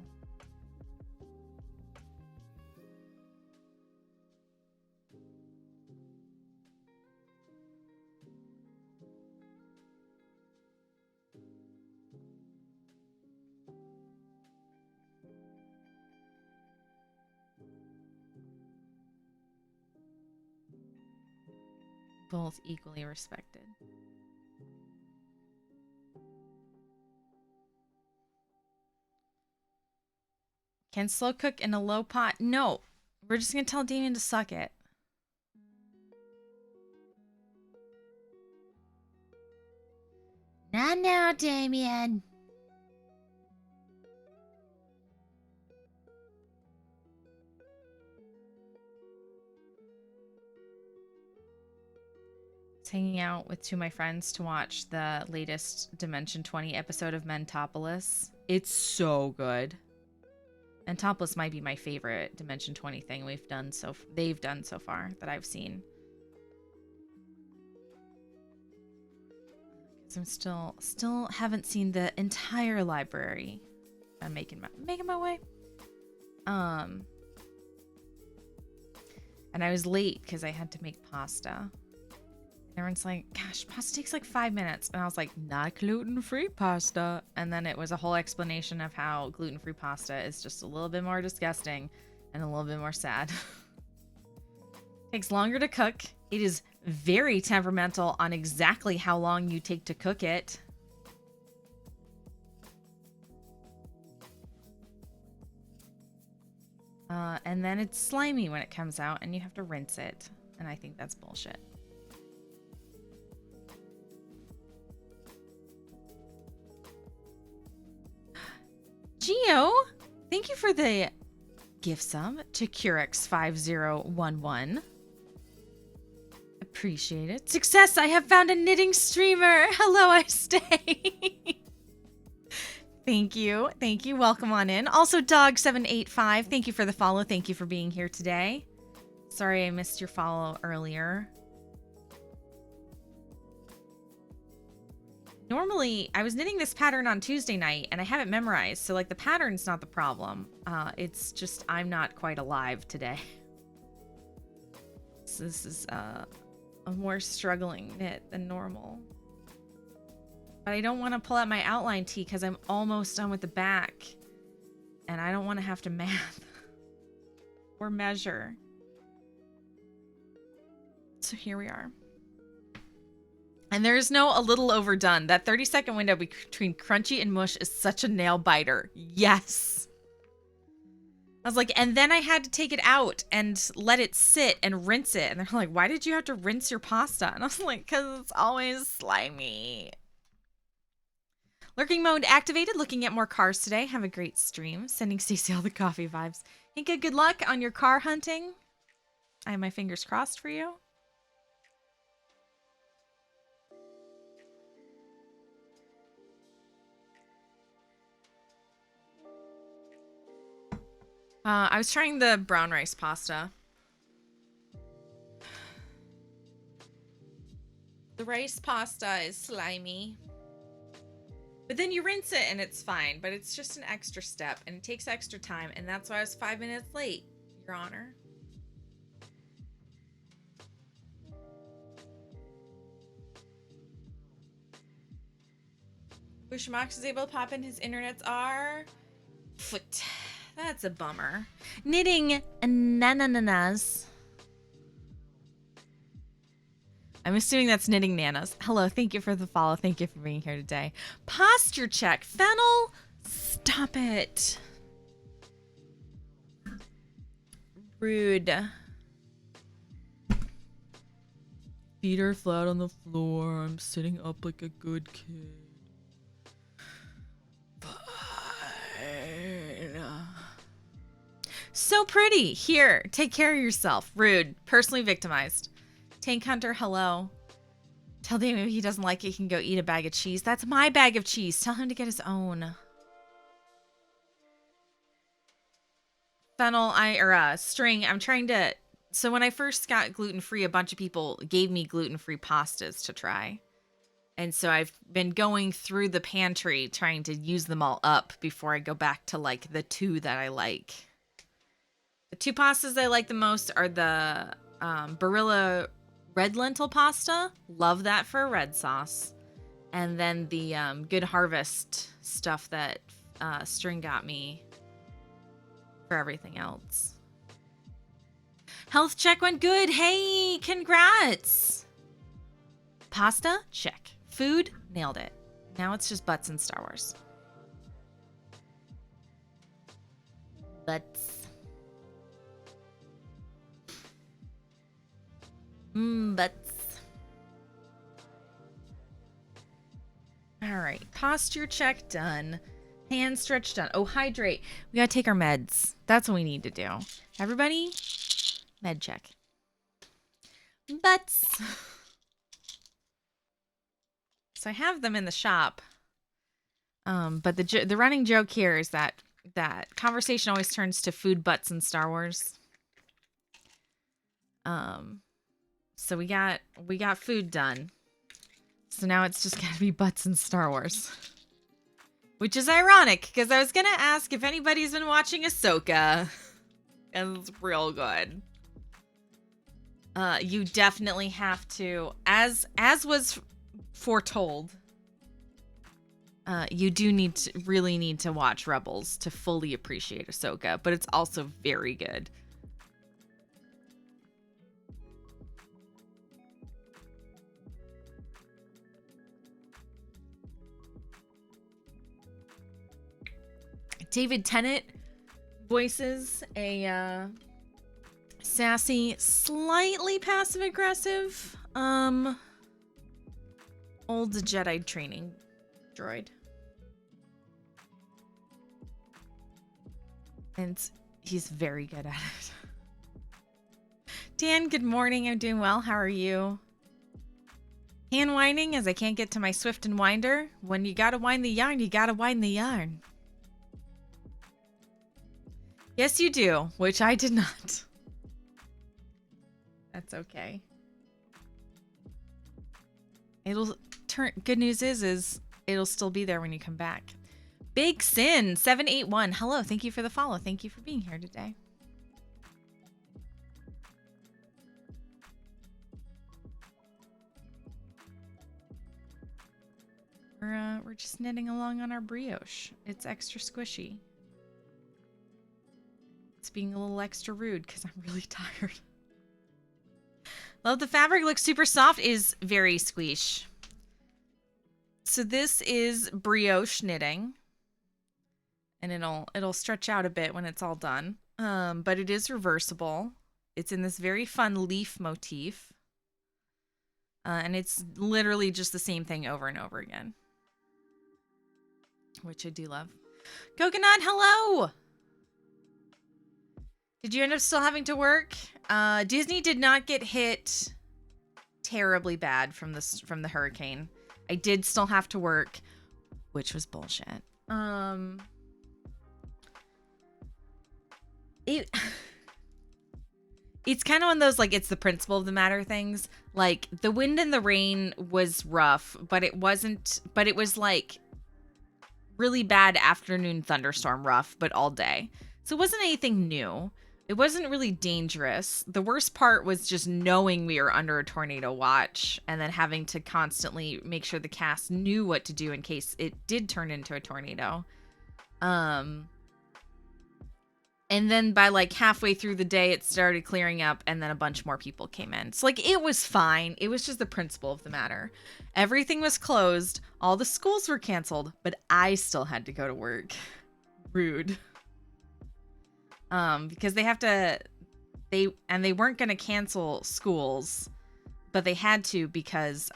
Both equally respected. Can slow cook in a low pot? No. We're just going to tell Damien to suck it. Not now, Damien. It's hanging out with 2 of my friends to watch the latest Dimension 20 episode of Mentopolis. It's so good. And Topless might be my favorite Dimension 20 thing they've done so far that I've seen. Because I'm still haven't seen the entire library. I'm making my way. And I was late because I had to make pasta. Everyone's like, gosh, pasta takes like 5 minutes. And I was like, not gluten-free pasta. And then it was a whole explanation of how gluten-free pasta is just a little bit more disgusting and a little bit more sad. Takes longer to cook. It is very temperamental on exactly how long you take to cook it. And then it's slimy when it comes out and you have to rinse it. And I think that's bullshit. Geo, thank you for the gift sub to Curix5011. Appreciate it. Success! I have found a knitting streamer. Hello, I stay. Thank you. Thank you. Welcome on in. Also, Dog785, thank you for the follow. Thank you for being here today. Sorry I missed your follow earlier. Normally, I was knitting this pattern on Tuesday night, and I have it memorized, so, like, the pattern's not the problem. It's just I'm not quite alive today. This is a more struggling knit than normal. But I don't want to pull out my outline tee because I'm almost done with the back. And I don't want to have to math or measure. So here we are. And there's no a little overdone. That 30-second window between crunchy and mush is such a nail biter. Yes. I was like, and then I had to take it out and let it sit and rinse it. And they're like, why did you have to rinse your pasta? And I was like, because it's always slimy. Lurking mode activated. Looking at more cars today. Have a great stream. Sending Stacey all the coffee vibes. Inka, good luck on your car hunting. I have my fingers crossed for you. I was trying the brown rice pasta. The rice pasta is slimy. But then you rinse it and it's fine. But it's just an extra step and it takes extra time. And that's why I was 5 minutes late, Your Honor. Bushmox is able to pop in. His internets are foot. That's a bummer. Knitting nananas. I'm assuming that's knitting nanas. Hello, thank you for the follow. Thank you for being here today. Posture check. Fennel, stop it. Rude. Feet are flat on the floor. I'm sitting up like a good kid. So pretty. Here, take care of yourself. Rude. Personally victimized. Tank Hunter, hello. Tell Damon if he doesn't like it, he can go eat a bag of cheese. That's my bag of cheese. Tell him to get his own. Fennel, string. I'm trying to... So when I first got gluten-free, a bunch of people gave me gluten-free pastas to try. And so I've been going through the pantry trying to use them all up before I go back to like the two that I like. The two pastas I like the most are the Barilla red lentil pasta. Love that for a red sauce. And then the Good Harvest stuff that String got me for everything else. Health check went good. Hey, congrats. Pasta? Check. Food? Nailed it. Now it's just butts in Star Wars. Butts. Butts. All right. Posture check done. Hand stretch done. Oh, hydrate. We gotta take our meds. That's what we need to do. Everybody, med check. Butts. So I have them in the shop. But the running joke here is that conversation always turns to food, butts, and Star Wars. So we got food done. So now it's just gotta be butts and Star Wars. Which is ironic, because I was gonna ask if anybody's been watching Ahsoka. And it's real good. You definitely have to, as was foretold, you do really need to watch Rebels to fully appreciate Ahsoka, but it's also very good. David Tennant voices a sassy, slightly passive-aggressive, old Jedi training droid. And he's very good at it. Dan, good morning. I'm doing well. How are you? Hand winding as I can't get to my Swift and Winder. When you gotta wind the yarn, you gotta wind the yarn. Yes, you do, which I did not. That's okay. Good news is it'll still be there when you come back. Big Sin 781. Hello, thank you for the follow. Thank you for being here today. we're just knitting along on our brioche. It's extra squishy. It's being a little extra rude because I'm really tired. Love the fabric. Looks super soft. Is very squish. So this is brioche knitting. And it'll stretch out a bit when it's all done. But it is reversible. It's in this very fun leaf motif. And it's literally just the same thing over and over again. Which I do love. Coconut, hello! Did you end up still having to work? Disney did not get hit terribly bad from the hurricane. I did still have to work, which was bullshit. It's kind of one of those, like, it's the principle of the matter things. Like, the wind and the rain was rough, but it was like really bad afternoon thunderstorm rough, but all day. So it wasn't anything new. It wasn't really dangerous. The worst part was just knowing we were under a tornado watch and then having to constantly make sure the cast knew what to do in case it did turn into a tornado. And then by like halfway through the day, it started clearing up and then a bunch more people came in. So like it was fine. It was just the principle of the matter. Everything was closed. All the schools were canceled, but I still had to go to work. Rude. Because they weren't going to cancel schools, but they had to because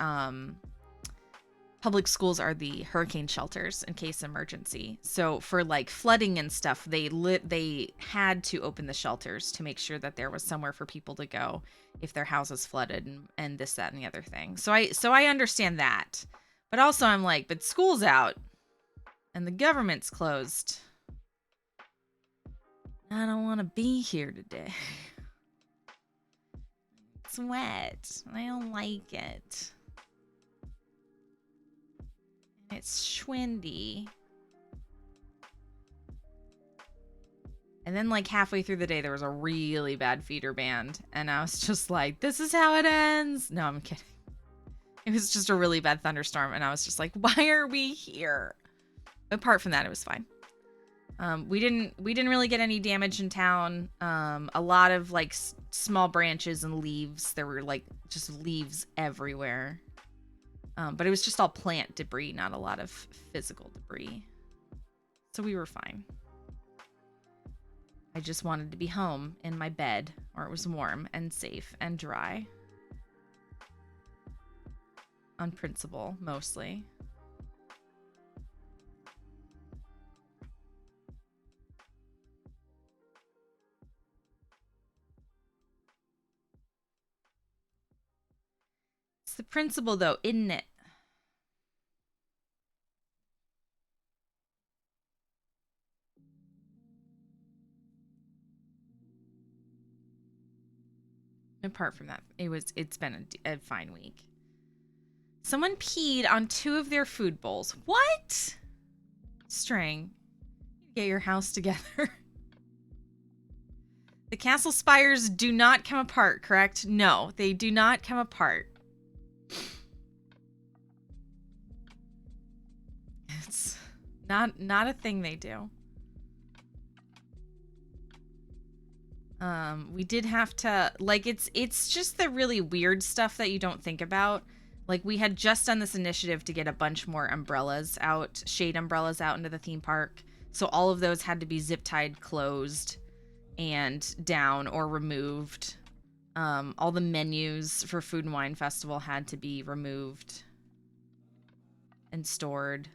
public schools are the hurricane shelters in case of emergency. So for like flooding and stuff, they had to open the shelters to make sure that there was somewhere for people to go if their houses flooded and this, that, and the other thing. So I understand that, but also I'm like, but school's out and the government's closed. I don't want to be here today. It's wet. I don't like it. It's schwindy. And then like halfway through the day, there was a really bad feeder band. And I was just like, this is how it ends. No, I'm kidding. It was just a really bad thunderstorm. And I was just like, why are we here? Apart from that, it was fine. We didn't really get any damage in town. A lot of like small branches and leaves. There were like just leaves everywhere. But it was just all plant debris, not a lot of physical debris. So we were fine. I just wanted to be home in my bed where it was warm and safe and dry. On principle, mostly. The principle though, isn't it? Apart from that, it's been a fine week. Someone peed on 2 of their food bowls. What? String, get your house together. The castle spires do not come apart, correct? No, they do not come apart. It's not a thing they do. We did have to, like, it's just the really weird stuff that you don't think about. Like, we had just done this initiative to get a bunch more umbrellas out, shade umbrellas out into the theme park. So all of those had to be zip tied closed and down or removed. All the menus for Food and Wine Festival had to be removed and stored.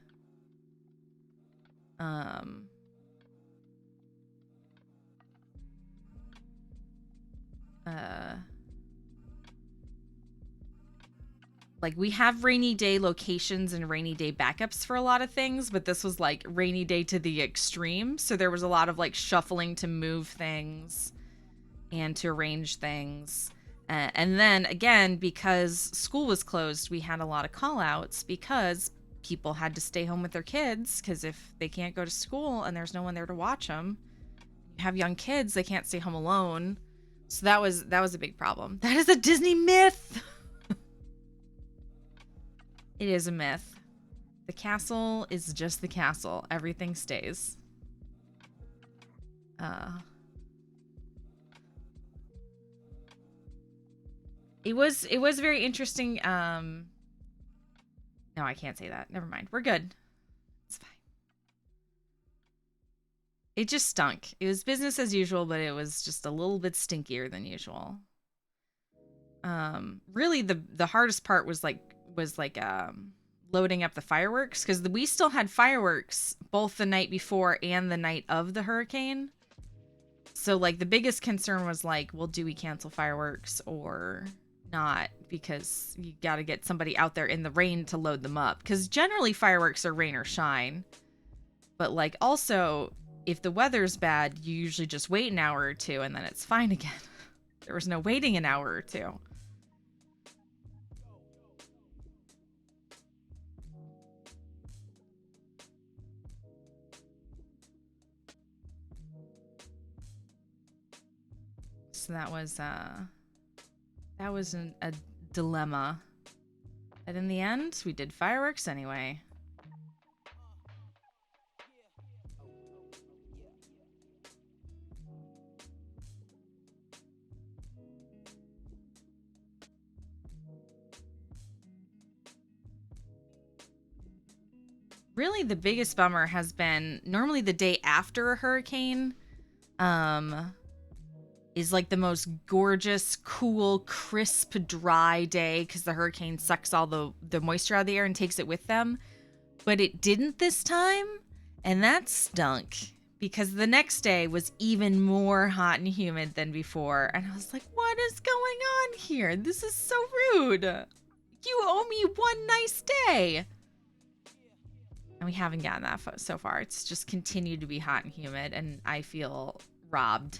Like, we have rainy day locations and rainy day backups for a lot of things, but this was like rainy day to the extreme. So there was a lot of like shuffling to move things and to arrange things. And then again, because school was closed, we had a lot of call outs because people had to stay home with their kids. Because if they can't go to school and there's no one there to watch them, you have young kids, they can't stay home alone. So that was a big problem. That is a Disney myth. It is a myth. The castle is just the castle. Everything stays. It was very interesting. No, I can't say that. Never mind. We're good. It's fine. It just stunk. It was business as usual, but it was just a little bit stinkier than usual. Really the hardest part was loading up the fireworks, because we still had fireworks both the night before and the night of the hurricane. So like the biggest concern was like, well, do we cancel fireworks or not? Because you got to get somebody out there in the rain to load them up, because generally fireworks are rain or shine. But like also, if the weather's bad, you usually just wait an hour or two and then it's fine again. There was no waiting an hour or two. So that was a dilemma. But in the end, we did fireworks anyway. Really, the biggest bummer has been normally the day after a hurricane is like the most gorgeous, cool, crisp, dry day because the hurricane sucks all the moisture out of the air and takes it with them. But it didn't this time, and that stunk because the next day was even more hot and humid than before. And I was like, what is going on here? This is so rude. You owe me one nice day. And we haven't gotten that so far. It's just continued to be hot and humid, and I feel robbed.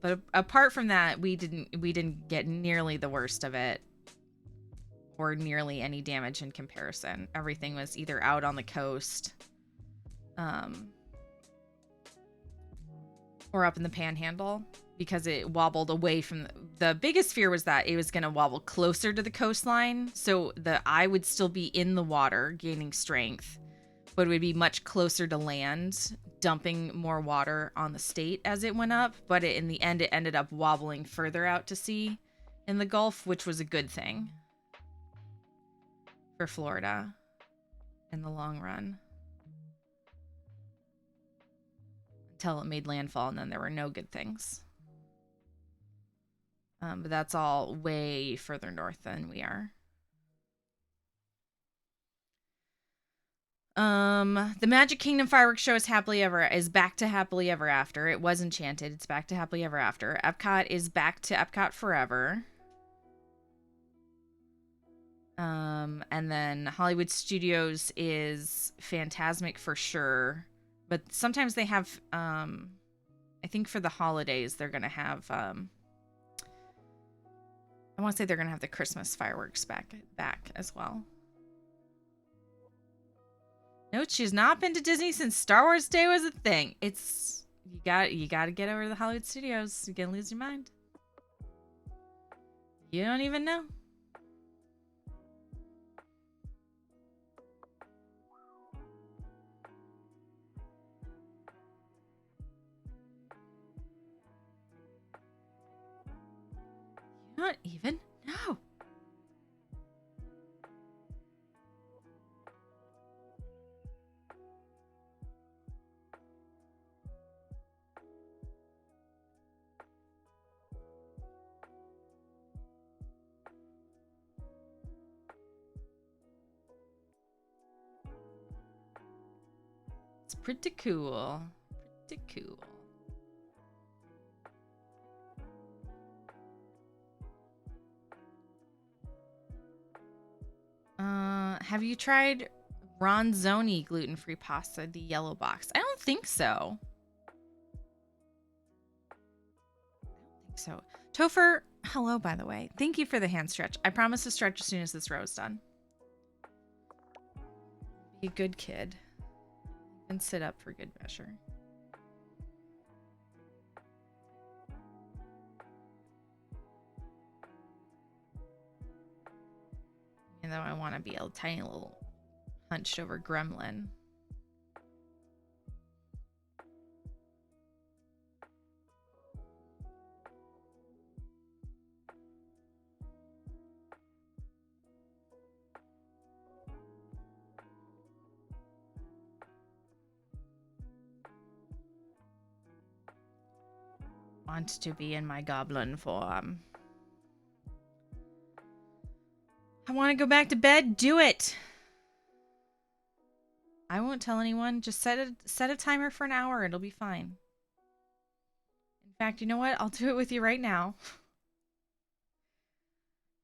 But apart from that, we didn't get nearly the worst of it, or nearly any damage in comparison. Everything was either out on the coast, or up in the Panhandle, because it wobbled away from the biggest fear was that it was going to wobble closer to the coastline, so the eye would still be in the water gaining strength, but it would be much closer to land, dumping more water on the state as it went up. But in the end, it ended up wobbling further out to sea in the Gulf, which was a good thing for Florida in the long run, until it made landfall, and then there were no good things. But that's all way further north than we are. The Magic Kingdom fireworks show is back to happily ever after. It was Enchanted. It's back to happily ever after. Epcot is back to Epcot forever. And then Hollywood Studios is Fantasmic for sure. But sometimes they have, I think for the holidays, they're going to have, I want to say they're going to have the Christmas fireworks back as well. No, she's not been to Disney since Star Wars Day was a thing. It's you got to get over to the Hollywood Studios. You're gonna lose your mind. You don't even know. You don't even know. Pretty cool. Pretty cool. Have you tried Ronzoni gluten-free pasta, the yellow box? I don't think so. So, Topher, hello, by the way. Thank you for the hand stretch. I promise to stretch as soon as this row is done. Be a good kid. And sit up for good measure. though I want to be a tiny little hunched over gremlin. Want to be in my goblin form. I want to go back to bed. Do it. I won't tell anyone. Just set a timer for an hour. It'll be fine. In fact, you know what? I'll do it with you right now.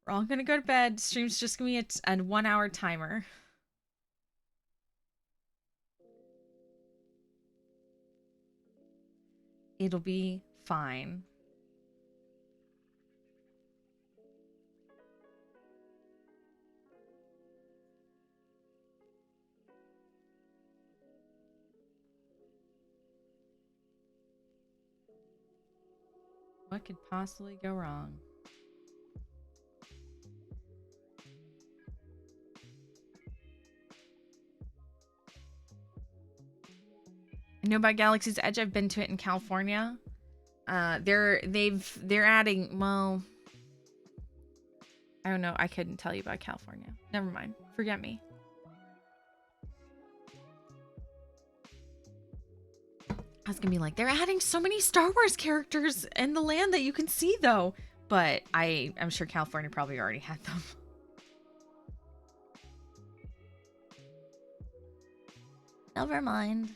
We're all gonna go to bed. Stream's just gonna be a 1 hour timer. It'll be fine. What could possibly go wrong? I know about Galaxy's Edge. I've been to it in California. They're adding, well, I don't know. I couldn't tell you about California. Never mind. Forget me. I was gonna be like, they're adding so many Star Wars characters in the land that you can see, though. But I'm sure California probably already had them. Never mind.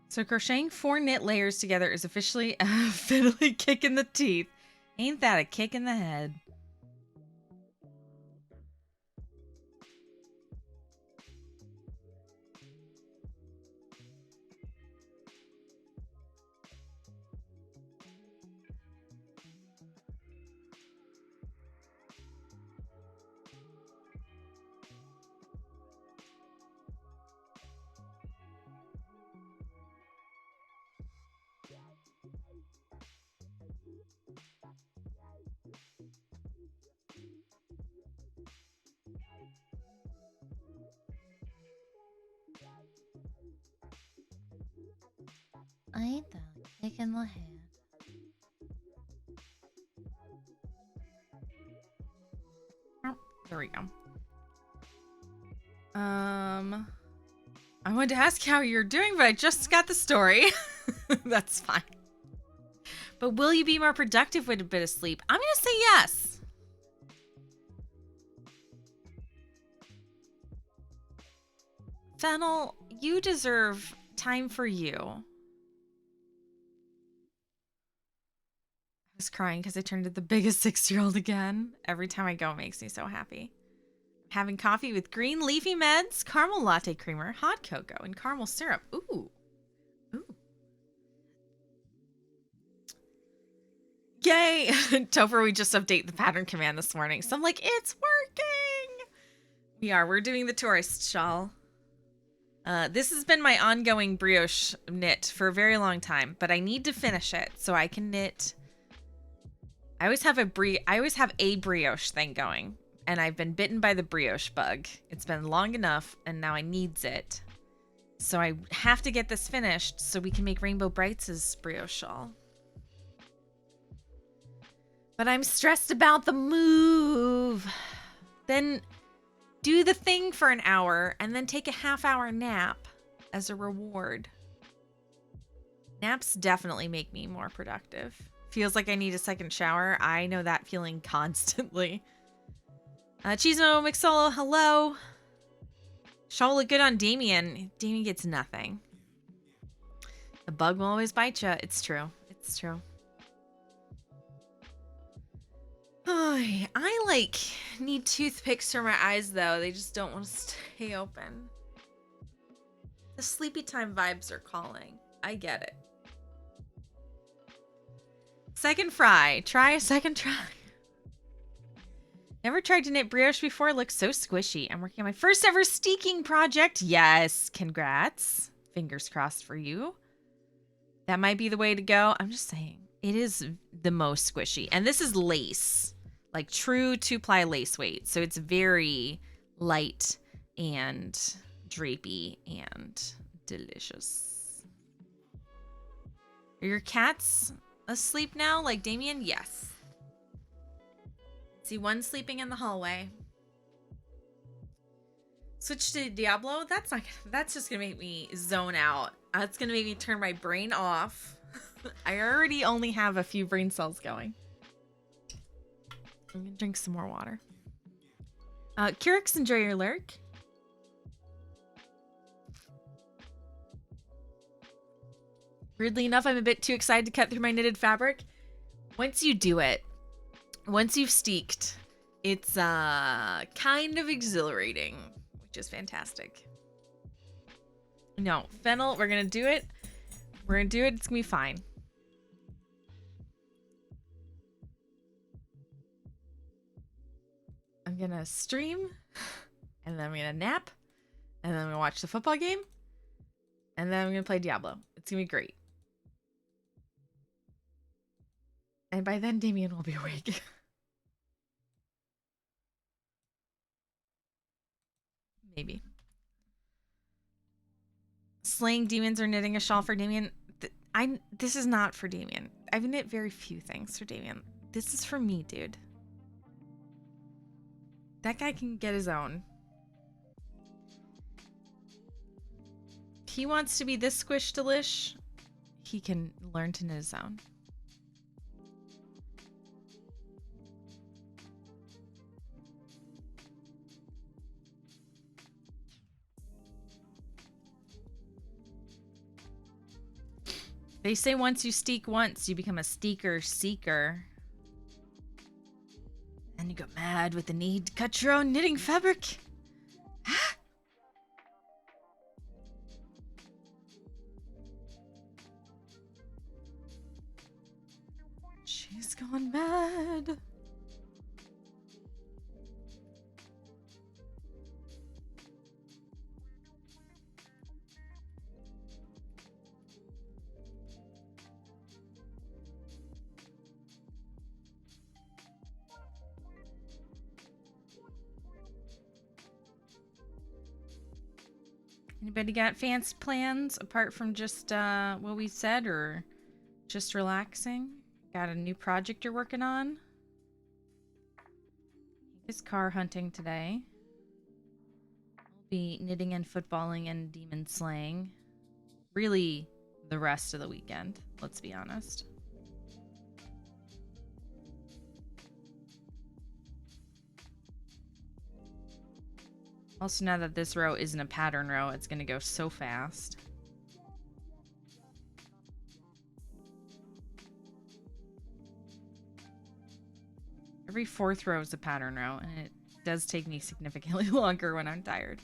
So crocheting 4 knit layers together is officially a fiddly kick in the teeth. Ain't that a kick in the head? Ain't that a kick in the head? Oh, there we go. I wanted to ask how you're doing, but I just got the story. That's fine. But will you be more productive with a bit of sleep? I'm gonna say yes. Fennel, you deserve time for you. I was crying because I turned into the biggest 6-year-old again. Every time I go, it makes me so happy. Having coffee with green leafy meds, caramel latte creamer, hot cocoa, and caramel syrup. Ooh. Ooh. Yay! Topher, we just update the pattern command this morning. So I'm like, it's working! We're doing the tourist shawl. This has been my ongoing brioche knit for a very long time, but I need to finish it so I can knit. I always have a brioche thing going, and I've been bitten by the brioche bug. It's been long enough, and now I needs it. So I have to get this finished so we can make Rainbow Brights' brioche shawl. But I'm stressed about the move. Then do the thing for an hour and then take a half-hour nap as a reward. Naps definitely make me more productive. Feels like I need a second shower. I know that feeling constantly. Chismo McSolo, hello. Shawl look good on Damien. Damien gets nothing. The bug will always bite you. It's true. It's true. Oh, I need toothpicks for my eyes though. They just don't want to stay open. The sleepy time vibes are calling. I get it. Second fry. Try a second try. Never tried to knit brioche before. It looks so squishy. I'm working on my first ever steeking project. Yes, congrats. Fingers crossed for you. That might be the way to go. I'm just saying. It is the most squishy. And this is lace. Like true 2-ply lace weight. So it's very light and drapey and delicious. Are your cats asleep now like Damien? Yes. See one sleeping in the hallway. Switch to Diablo? That's just gonna make me zone out. That's gonna make me turn my brain off. I already only have a few brain cells going. I'm gonna drink some more water. Kyrix, enjoy your lurk. Weirdly enough, I'm a bit too excited to cut through my knitted fabric. Once you do it, once you've steeked, it's kind of exhilarating, which is fantastic. No, fennel, we're gonna do it. We're gonna do it, it's gonna be fine. I'm gonna stream, and then I'm gonna nap, and then I'm gonna watch the football game, and then I'm gonna play Diablo. It's gonna be great. And by then, Damien will be awake. Maybe. Slaying demons or knitting a shawl for Damien. This is not for Damien. I've knit very few things for Damien. This is for me, dude. That guy can get his own. If he wants to be this squish delish, he can learn to knit his own. They say once you steek once, you become a steeker seeker. And you got mad with the need to cut your own knitting fabric. She's gone mad. Anybody got fancy plans apart from just what we said, or just relaxing? Got a new project you're working on? He's car hunting today. I'll be knitting and footballing and demon slaying. Really, the rest of the weekend, let's be honest. Also, now that this row isn't a pattern row, it's going to go so fast. Every fourth row is a pattern row, and it does take me significantly longer when I'm tired.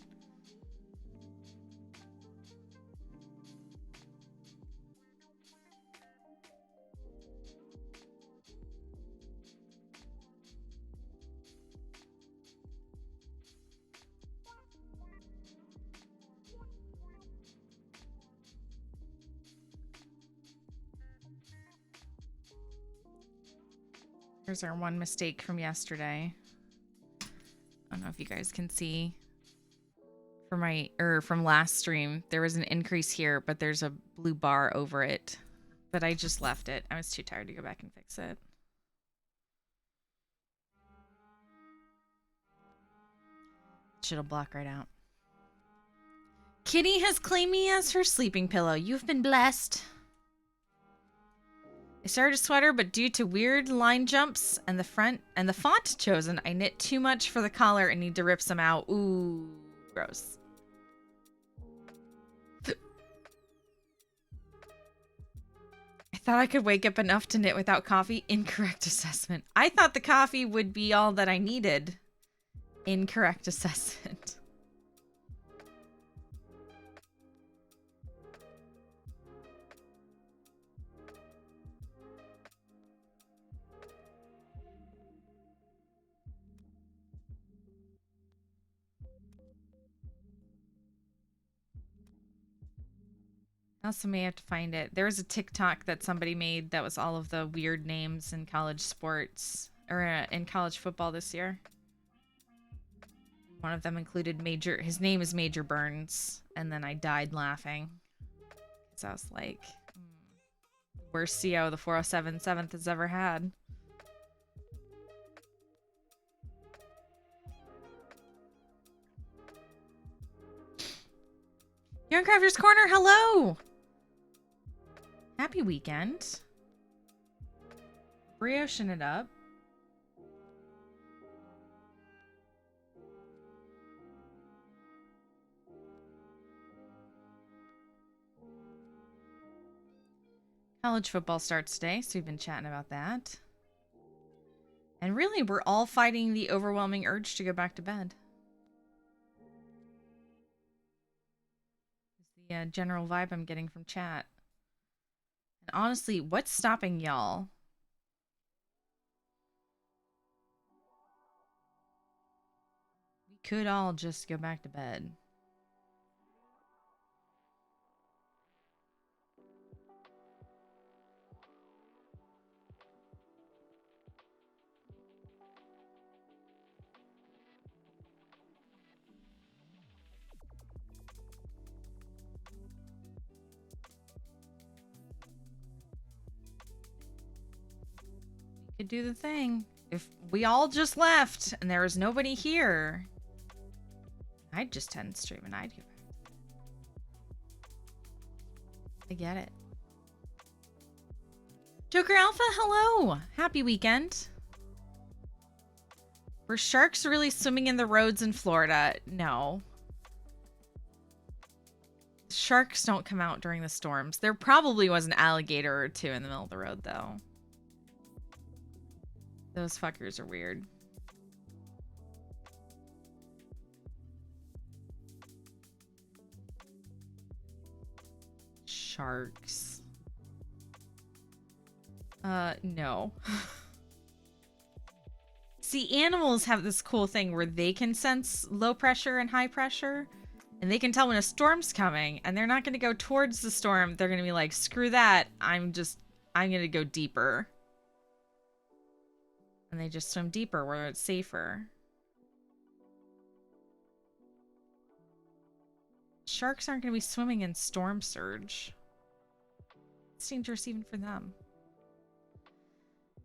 Here's our one mistake from yesterday. I don't know if you guys can see from last stream. There was an increase here, but there's a blue bar over it. But I just left it. I was too tired to go back and fix it. Shit'll block right out. Kitty has claimed me as her sleeping pillow. You've been blessed. I started a sweater, but due to weird line jumps and the font chosen, I knit too much for the collar and need to rip some out. Ooh, gross. I thought I could wake up enough to knit without coffee. Incorrect assessment. I thought the coffee would be all that I needed. Incorrect assessment. I also may have to find it. There was a TikTok that somebody made that was all of the weird names in college sports, or in college football this year. One of them included his name is Major Burns, and then I died laughing. Because I was like, worst CO the 407 7th has ever had. Young Crafter's Corner, hello! Happy weekend. Brioching it up. College football starts today, so we've been chatting about that. And really, we're all fighting the overwhelming urge to go back to bed. It's the general vibe I'm getting from chat. And honestly, what's stopping y'all? We could all just go back to bed. Could do the thing. If we all just left and there was nobody here, I'd just end stream and I'd go back. I get it. Joker Alpha, hello! Happy weekend. Were sharks really swimming in the roads in Florida? No. Sharks don't come out during the storms. There probably was an alligator or two in the middle of the road, though. Those fuckers are weird. Sharks. No. See, animals have this cool thing where they can sense low pressure and high pressure, and they can tell when a storm's coming, and they're not going to go towards the storm. They're going to be like, screw that. I'm going to go deeper. And they just swim deeper where it's safer. Sharks aren't going to be swimming in storm surge. It's dangerous even for them.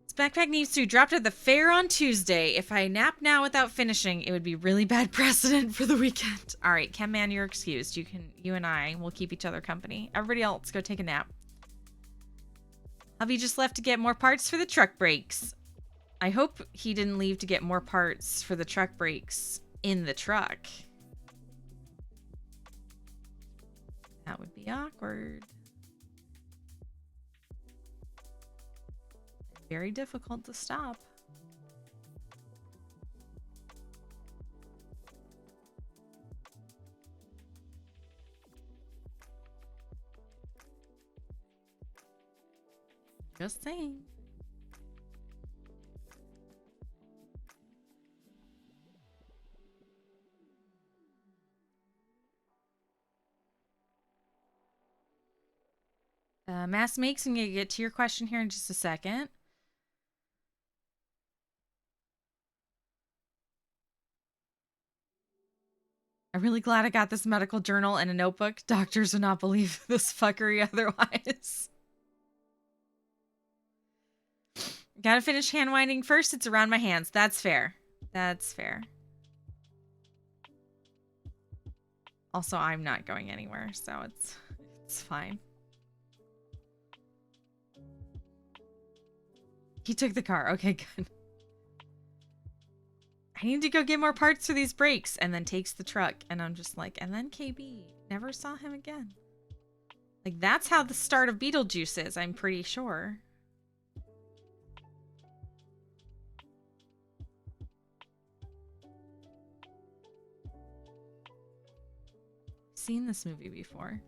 This backpack needs to be dropped at the fair on Tuesday. If I nap now without finishing, it would be really bad precedent for the weekend. All right, Chem-Man, you're excused. You and I will keep each other company. Everybody else, go take a nap. Hubby just left to get more parts for the truck brakes. I hope he didn't leave to get more parts for the truck brakes in the truck. That would be awkward. Very difficult to stop. Just saying. Mass Makes, I'm going to get to your question here in just a second. I'm really glad I got this medical journal and a notebook. Doctors would not believe this fuckery otherwise. Gotta finish hand winding first. It's around my hands. That's fair. That's fair. Also, I'm not going anywhere, so it's fine. He took the car. Okay, good. I need to go get more parts for these brakes, and then takes the truck. And I'm just like, and then KB. Never saw him again. Like, that's how the start of Beetlejuice is, I'm pretty sure. Seen this movie before.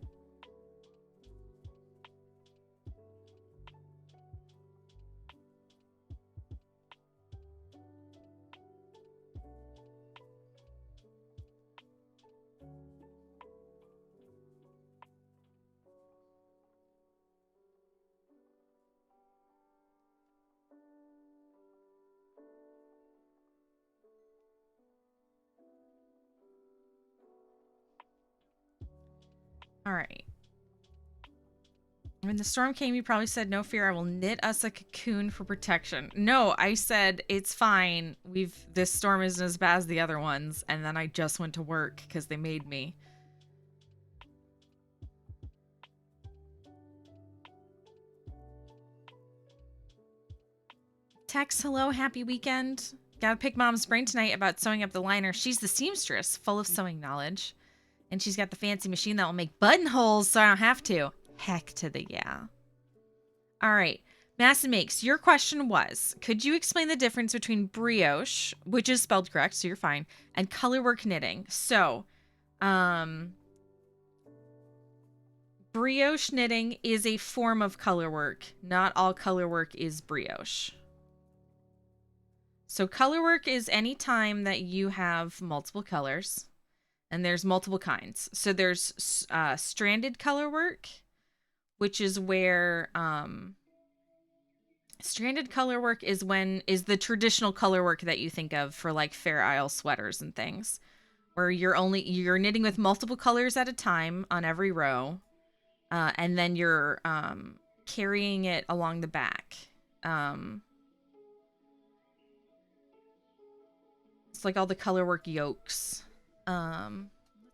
All right. When the storm came, you probably said, no fear, I will knit us a cocoon for protection. No, I said, it's fine. This storm isn't as bad as the other ones. And then I just went to work because they made me. Text, hello, happy weekend. Gotta pick mom's brain tonight about sewing up the liner. She's the seamstress, full of sewing knowledge. And she's got the fancy machine that will make buttonholes so I don't have to. Heck to the yeah. All right. Mass Makes, your question was, could you explain the difference between brioche, which is spelled correct, so you're fine, and colorwork knitting? So, brioche knitting is a form of colorwork. Not all colorwork is brioche. So colorwork is any time that you have multiple colors, and there's multiple kinds. So there's stranded colorwork, which is where stranded colorwork is the traditional colorwork that you think of for like Fair Isle sweaters and things, where you're knitting with multiple colors at a time on every row, and then you're carrying it along the back. It's like all the colorwork yokes. Let's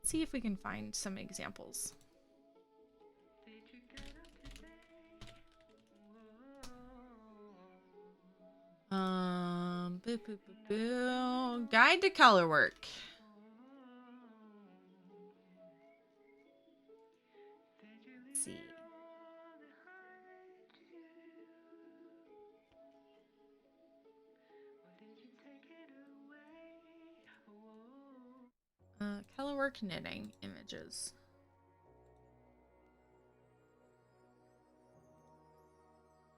see if we can find some examples. Guide to colorwork. Let's see. Colorwork knitting images.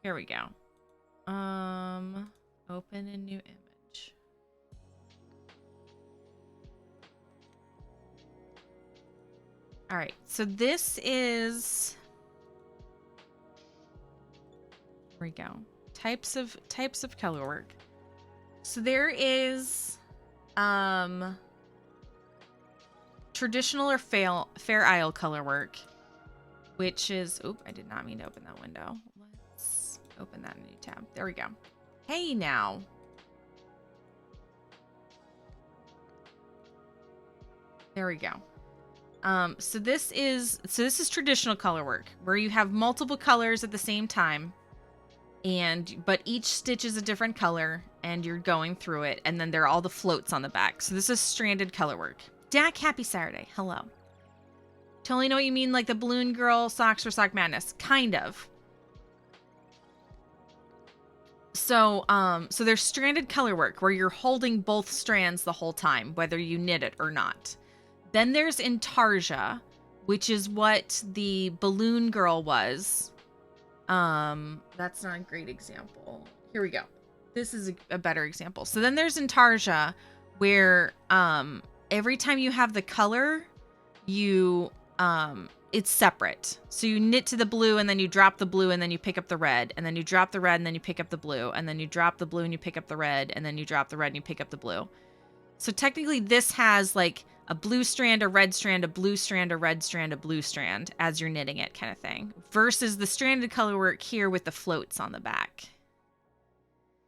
Here we go. Open a new image. All right, so this is, here we go. Types of colorwork. So there is traditional or Fair Isle colorwork, which is, oop, I did not mean to open that window. Let's open that in a new tab. There we go. Hey now. There we go. So this is traditional colorwork where you have multiple colors at the same time, but each stitch is a different color and you're going through it, and then there are all the floats on the back. So this is stranded colorwork. Dak, happy Saturday. Hello. Totally know what you mean, like the Balloon Girl socks for Sock Madness. Kind of. So there's stranded colorwork where you're holding both strands the whole time, whether you knit it or not. Then there's intarsia, which is what the Balloon Girl was. That's not a great example. Here we go. This is a better example. So then there's intarsia, where every time you have the color, it's separate. So you knit to the blue and then you drop the blue and then you pick up the red, and then you drop the red and then you pick up the blue, and then you drop the blue and you pick up the red, and then you drop the red and you pick up the blue. So technically this has like a blue strand, a red strand, a blue strand, a red strand, a blue strand as you're knitting it kind of thing, versus the stranded colorwork here with the floats on the back.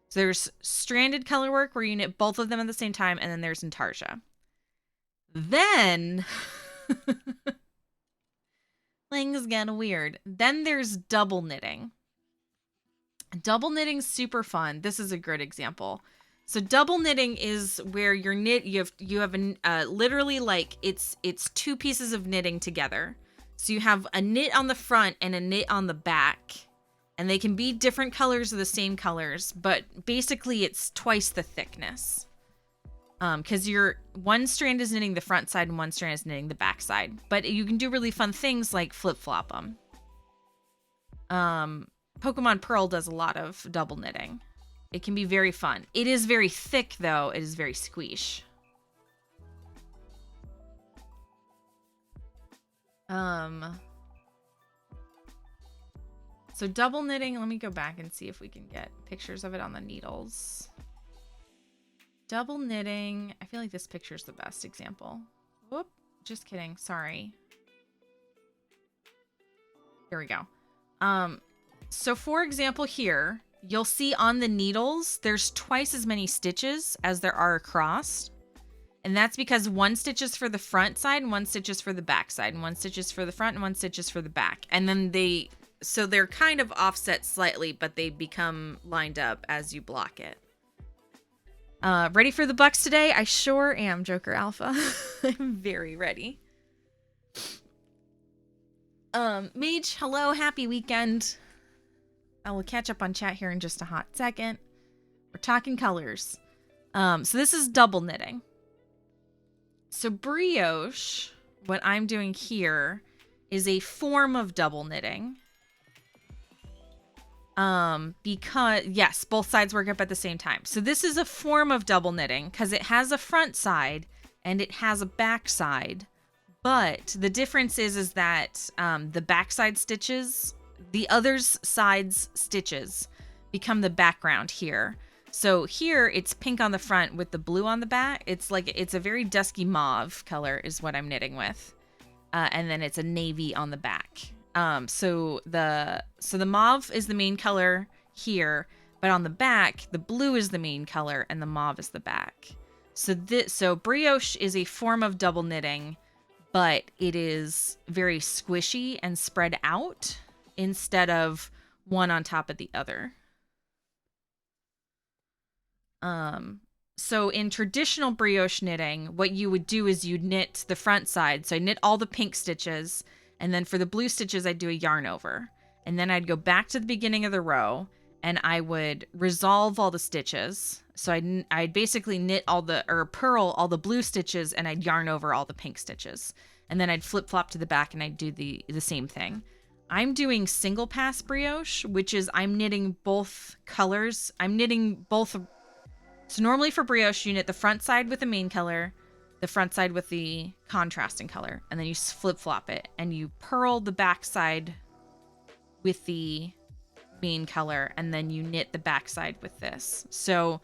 So there's stranded colorwork where you knit both of them at the same time, and then there's intarsia. Then things get weird. Then there's double knitting. Double knitting's super fun. This is a good example. So double knitting is where you have literally like it's two pieces of knitting together. So you have a knit on the front and a knit on the back, and they can be different colors or the same colors, but basically it's twice the thickness. Because one strand is knitting the front side and one strand is knitting the back side. But you can do really fun things like flip-flop them. Pokemon Pearl does a lot of double knitting. It can be very fun. It is very thick, though. It is very squish. So double knitting, let me go back and see if we can get pictures of it on the needles. Double knitting, I feel like this picture is the best example. Whoop, just kidding, sorry. Here we go. So for example here, you'll see on the needles, there's twice as many stitches as there are across. And that's because one stitch is for the front side and one stitch is for the back side, and one stitch is for the front and one stitch is for the back. And then so they're kind of offset slightly, but they become lined up as you block it. Ready for the bucks today? I sure am, Joker Alpha. I'm very ready. Mage, hello, happy weekend. I will catch up on chat here in just a hot second. We're talking colors. So this is double knitting. So brioche, what I'm doing here, is a form of double knitting. Because, yes, both sides work up at the same time. So this is a form of double knitting because it has a front side and it has a back side. But the difference is that the backside stitches, the other side's stitches, become the background here. So here it's pink on the front with the blue on the back. It's a very dusky mauve color is what I'm knitting with, and then it's a navy on the back. So the mauve is the main color here, but on the back the blue is the main color and the mauve is the back. So brioche is a form of double knitting, but it is very squishy and spread out instead of one on top of the other. So in traditional brioche knitting, what you would do is you'd knit the front side. So I knit all the pink stitches, and then for the blue stitches, I'd do a yarn over. And then I'd go back to the beginning of the row, and I would resolve all the stitches. So I'd basically purl all the blue stitches, and I'd yarn over all the pink stitches. And then I'd flip-flop to the back, and I'd do the same thing. I'm doing single pass brioche, which is I'm knitting both colors. I'm knitting both. So normally for brioche, you knit the front side with the main color, the front side with the contrasting color, and then you flip-flop it, and you purl the back side with the main color, and then you knit the back side with this. So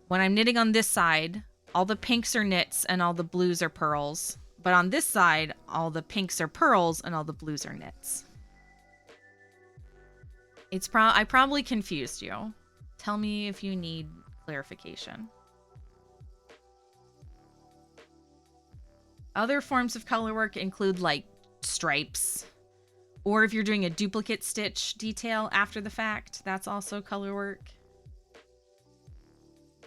when I'm knitting on this side, all the pinks are knits and all the blues are purls. But on this side, all the pinks are purls and all the blues are knits. I probably confused you. Tell me if you need clarification. Other forms of color work include like stripes, or if you're doing a duplicate stitch detail after the fact, that's also color work.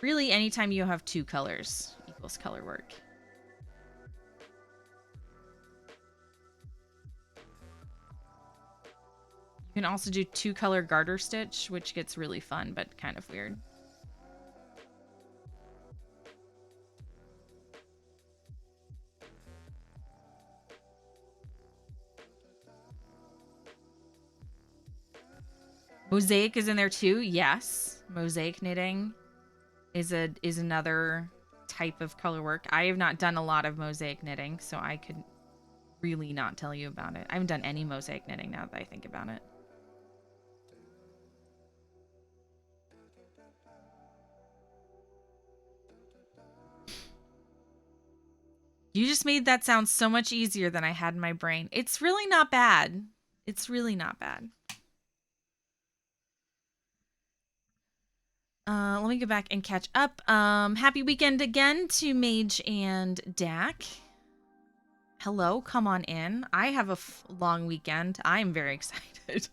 Really, anytime you have two colors equals color work. You can also do two color garter stitch, which gets really fun, but kind of weird. Mosaic is in there too. Yes, mosaic knitting is another type of color work. I have not done a lot of mosaic knitting, so I could really not tell you about it. I haven't done any mosaic knitting now that I think about it. You just made that sound so much easier than I had in my brain. It's really not bad. It's really not bad. Let me go back and catch up. Happy weekend again to Mage and Dak. Hello, come on in. I have a long weekend. I'm very excited.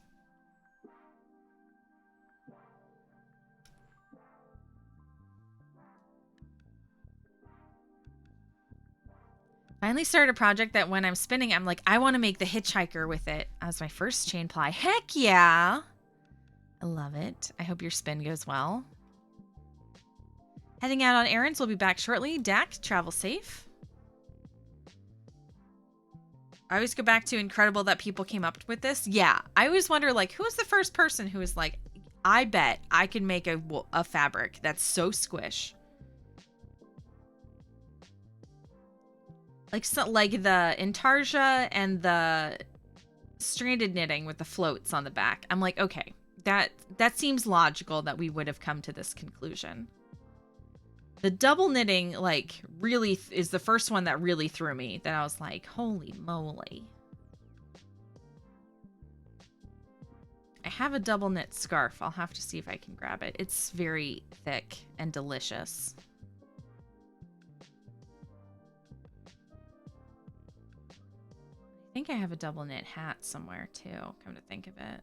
Finally started a project that when I'm spinning, I'm like, I want to make the hitchhiker with it as my first chain ply. Heck yeah. I love it. I hope your spin goes well. Heading out on errands. We'll be back shortly. Dak, travel safe. I always go back to incredible that people came up with this. Yeah, I always wonder, like, who was the first person who was like, I bet I can make a fabric that's so squish. Like the intarsia and the stranded knitting with the floats on the back. I'm like, okay, that seems logical that we would have come to this conclusion. The double knitting, like, really is the first one that really threw me. That I was like, holy moly. have a double knit scarf. I'll have to see if I can grab it. It's very thick and delicious. I think I have a double knit hat somewhere too, come to think of it.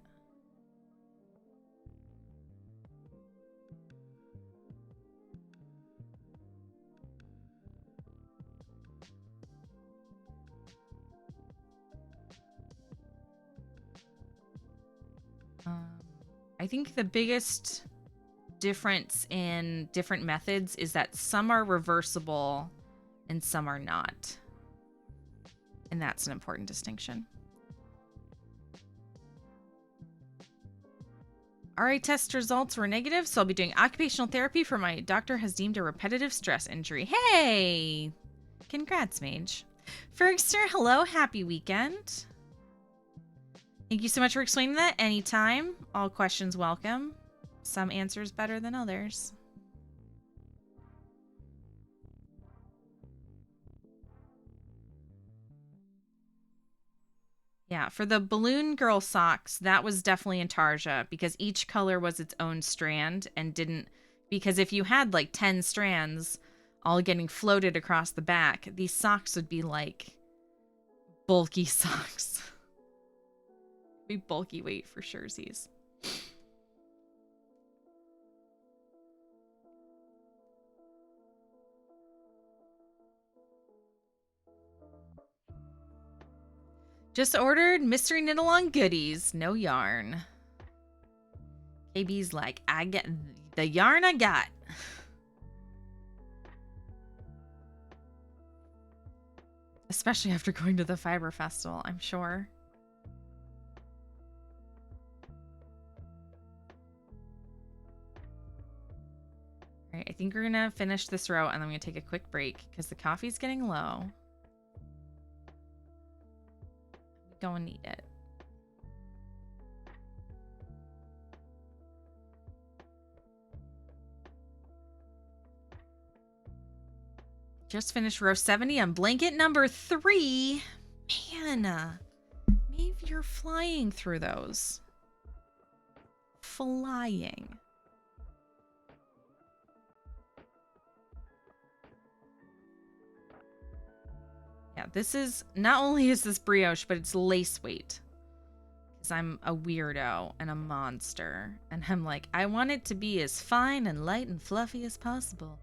I think the biggest difference in different methods is that some are reversible and some are not. And that's an important distinction. RA test results were negative, so I'll be doing occupational therapy for my doctor has deemed a repetitive stress injury. Hey! Congrats, Mage. Fergster, hello. Happy weekend. Thank you so much for explaining that. Anytime. All questions welcome. Some answers better than others. Yeah, for the balloon girl socks, that was definitely Intarsia because each color was its own strand and didn't... Because if you had like 10 strands all getting floated across the back, these socks would be like bulky socks. Be bulky weight for surezies. Just ordered mystery knit along goodies. No yarn. KB's like, I get the yarn I got. Especially after going to the Fiber Festival, I'm sure. All right, I think we're gonna finish this row and then I'm gonna take a quick break because the coffee's getting low. We don't need it. Just finished row 70 on blanket number 3. Man, maybe you're flying through those. Flying. Yeah, this is, not only is this brioche, but it's lace weight. Because I'm a weirdo and a monster. And I'm like, I want it to be as fine and light and fluffy as possible.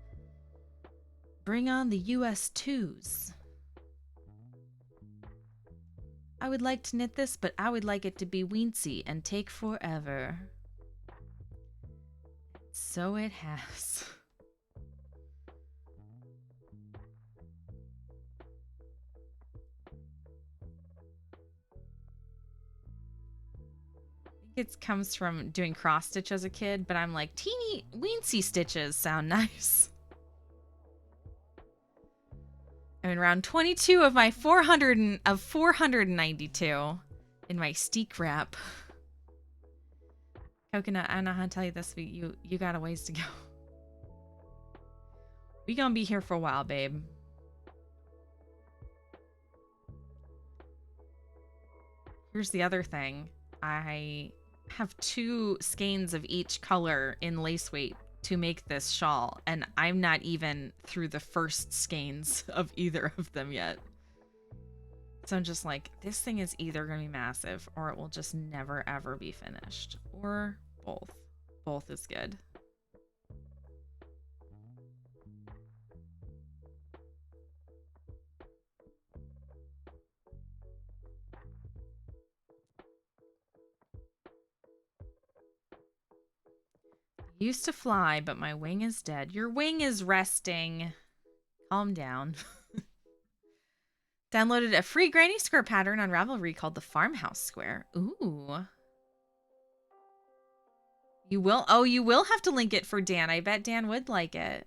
Bring on the US 2s. I would like to knit this, but I would like it to be weensy and take forever. So it has. It comes from doing cross stitch as a kid, but I'm like, teeny weensy stitches sound nice. I'm in round 22 of my 492 in my steak wrap. Coconut, I don't know how to tell you this, but you got a ways to go. We gonna be here for a while, babe. Here's the other thing. I have 2 skeins of each color in lace weight to make this shawl, and I'm not even through the first skeins of either of them yet. So I'm just like, this thing is either going to be massive or it will just never ever be finished, or both. Both is good. Used to fly, but my wing is dead. Your wing is resting. Calm down. Downloaded a free granny square pattern on Ravelry called the Farmhouse Square. Ooh. You will? Oh, you will have to link it for Dan. I bet Dan would like it.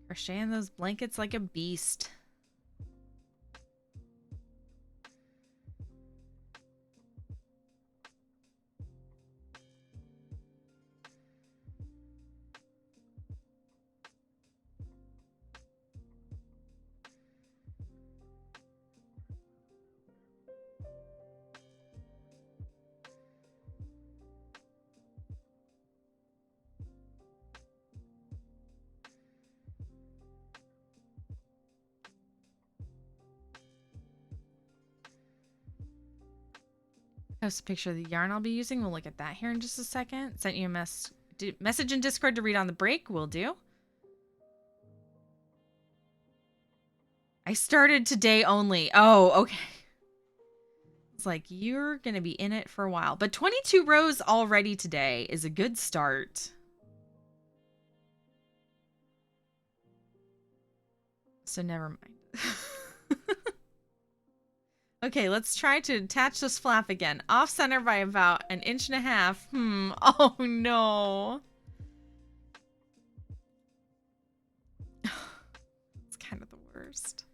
Crocheting those blankets like a beast. Post a picture of the yarn I'll be using. We'll look at that here in just a second. Sent you a message in Discord to read on the break. Will do. I started today only. Oh, okay. It's like, you're going to be in it for a while. But 22 rows already today is a good start. So never mind. Okay, let's try to attach this flap again. Off center by about 1.5 inches. Oh no. It's kind of the worst.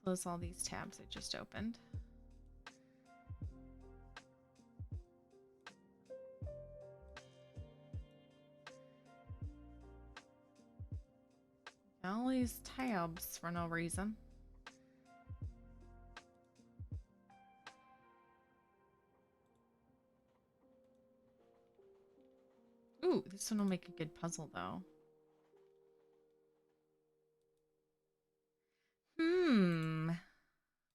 Close all these tabs I just opened. All these tabs for no reason. Ooh, this one will make a good puzzle though.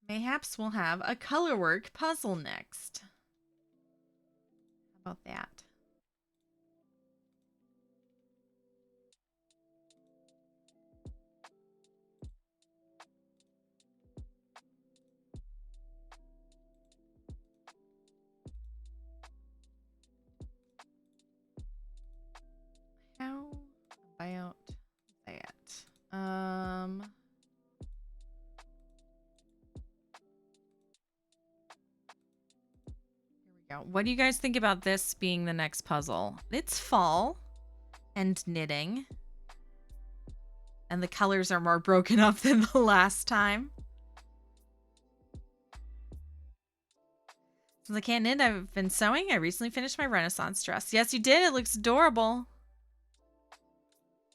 Mayhaps we'll have a colorwork puzzle next. How about that? How about that? What do you guys think about this being the next puzzle? It's fall and knitting. And the colors are more broken up than the last time. Since I can't knit, I've been sewing. I recently finished my Renaissance dress. Yes, you did. It looks adorable.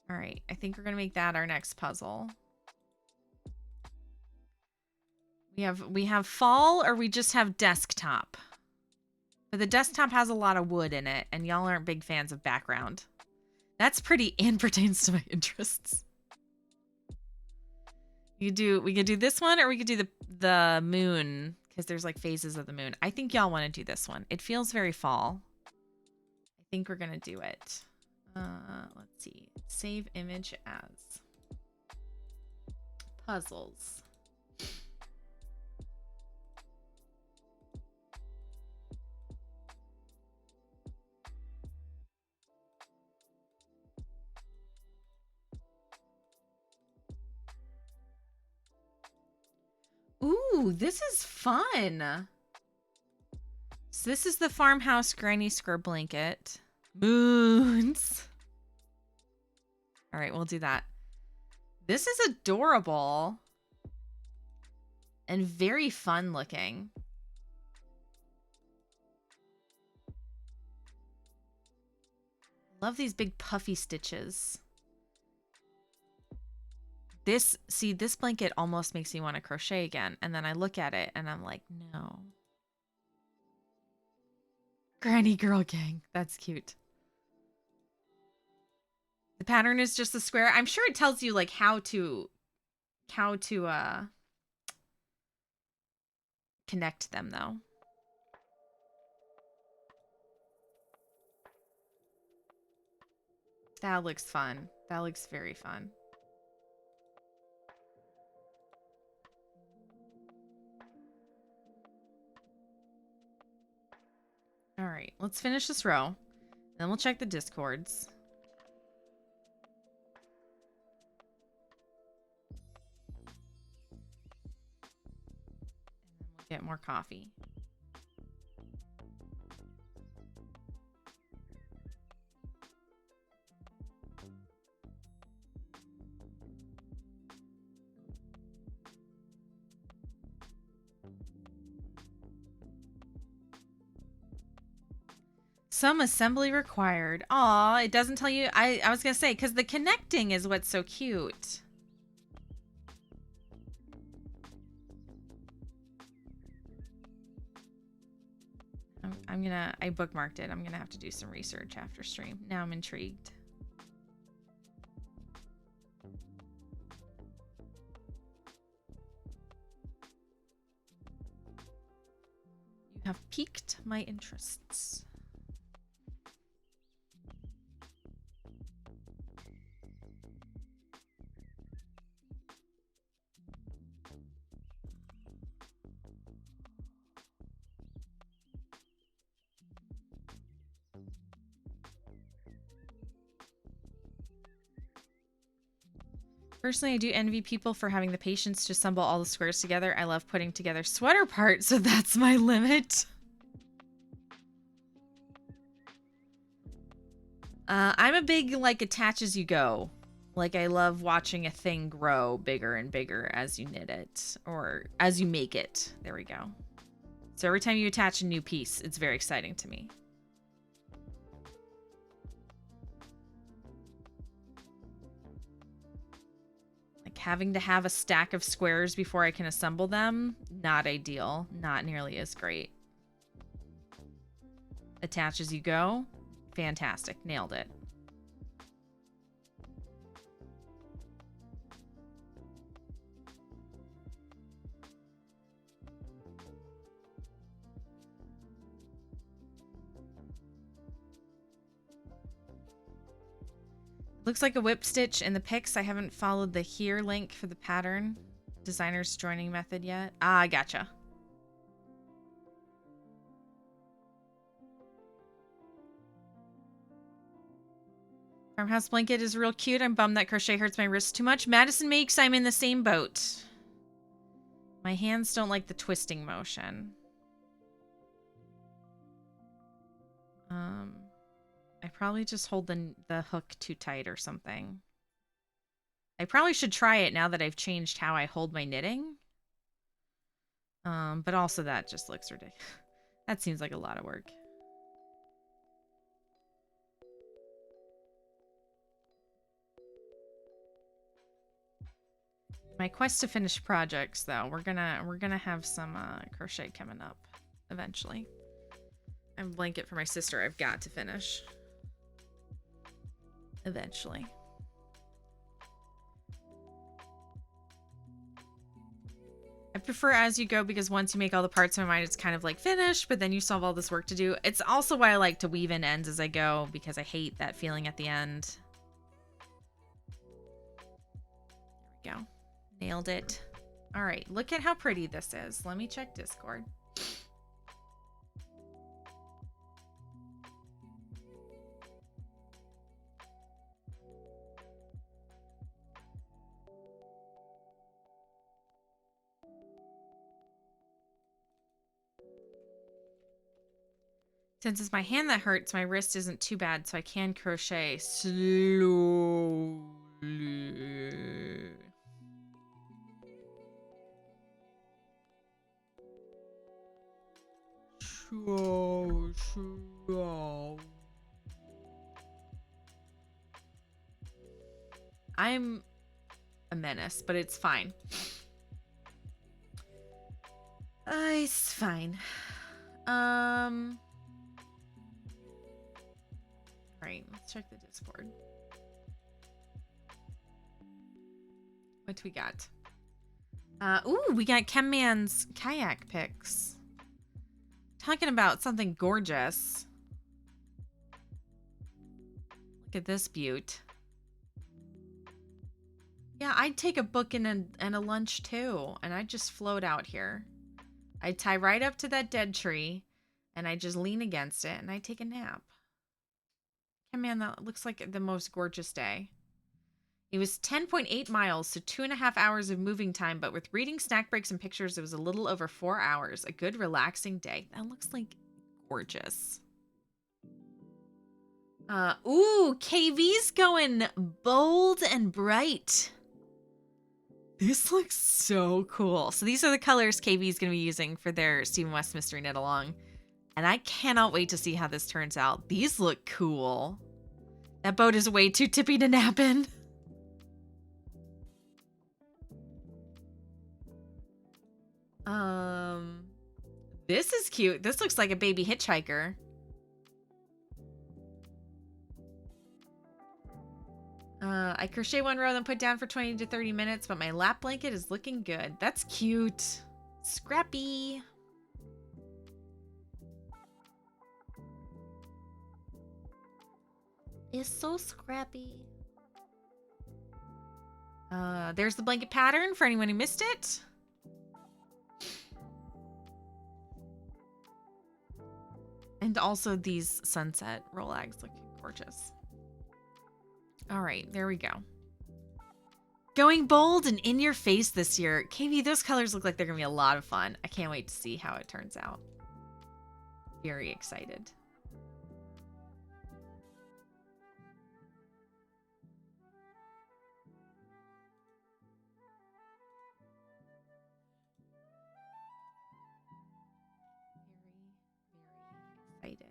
All right. I think we're going to make that our next puzzle. We have fall, or we just have desktop. But the desktop has a lot of wood in it, and y'all aren't big fans of background. That's pretty and pertains to my interests. We could do this one, or we could do the moon, because there's like phases of the moon. I think y'all want to do this one. It feels very fall. I think we're gonna do it. Let's see. Save image as puzzles. Ooh, this is fun. So this is the farmhouse granny square blanket. Moons. All right, we'll do that. This is adorable and very fun looking. Love these big puffy stitches. This blanket almost makes me want to crochet again. And then I look at it and I'm like, no. Granny girl gang. That's cute. The pattern is just a square. I'm sure it tells you like how to connect them though. That looks fun. That looks very fun. All right, let's finish this row. Then we'll check the discords. And then we'll get more coffee. Some assembly required. Aw, it doesn't tell you. I was going to say, because the connecting is what's so cute. I bookmarked it. I'm gonna have to do some research after stream. Now I'm intrigued. You have piqued my interests. Personally, I do envy people for having the patience to assemble all the squares together. I love putting together sweater parts, so that's my limit. I'm a big, like, attach as you go. Like, I love watching a thing grow bigger and bigger as you knit it, or as you make it. There we go. So every time you attach a new piece, it's very exciting to me. Having to have a stack of squares before I can assemble them, not ideal. Not nearly as great. Attach as you go. Fantastic. Nailed it. Looks like a whip stitch in the pics. I haven't followed the here link for the pattern designer's joining method yet. Ah, gotcha. Farmhouse blanket is real cute. I'm bummed that crochet hurts my wrist too much. Madison makes I'm in the same boat. My hands don't like the twisting motion. I probably just hold the hook too tight or something. I probably should try it now that I've changed how I hold my knitting. But also that just looks ridiculous. That seems like a lot of work. My quest to finish projects, though, we're gonna have some crochet coming up eventually. I have a blanket for my sister I've got to finish. Eventually. I prefer as you go because once you make all the parts in my mind, it's kind of like finished, but then you still have all this work to do. It's also why I like to weave in ends as I go because I hate that feeling at the end. There we go. Nailed it. All right, look at how pretty this is. Let me check Discord. Since it's my hand that hurts, my wrist isn't too bad, so I can crochet slowly. Slow. I'm a menace, but it's fine. It's fine. Right, let's check the Discord. What do we got? Ooh, we got Chemman's kayak pics. Talking about something gorgeous. Look at this beaut. Yeah, I'd take a book and a lunch too, and I'd just float out here. I'd tie right up to that dead tree, and I'd just lean against it, and I'd take a nap. Yeah, man, that looks like the most gorgeous day. It was 10.8 miles, so 2.5 hours of moving time, but with reading, snack breaks, and pictures, it was a little over 4 hours. A good, relaxing day. That looks like gorgeous. Ooh, KV's going bold and bright. This looks so cool. So these are the colors KV's going to be using for their Stephen West Mystery Knit Along. And I cannot wait to see how this turns out. These look cool. That boat is way too tippy to nap in. This is cute. This looks like a baby hitchhiker. I crochet one row, then put down for 20 to 30 minutes, but my lap blanket is looking good. That's cute. Scrappy. It's so scrappy. There's the blanket pattern for anyone who missed it. And also these sunset Rolags look gorgeous. All right, there we go. Going bold and in your face this year. KV, those colors look like they're gonna be a lot of fun. I can't wait to see how it turns out. Very excited. Very excited.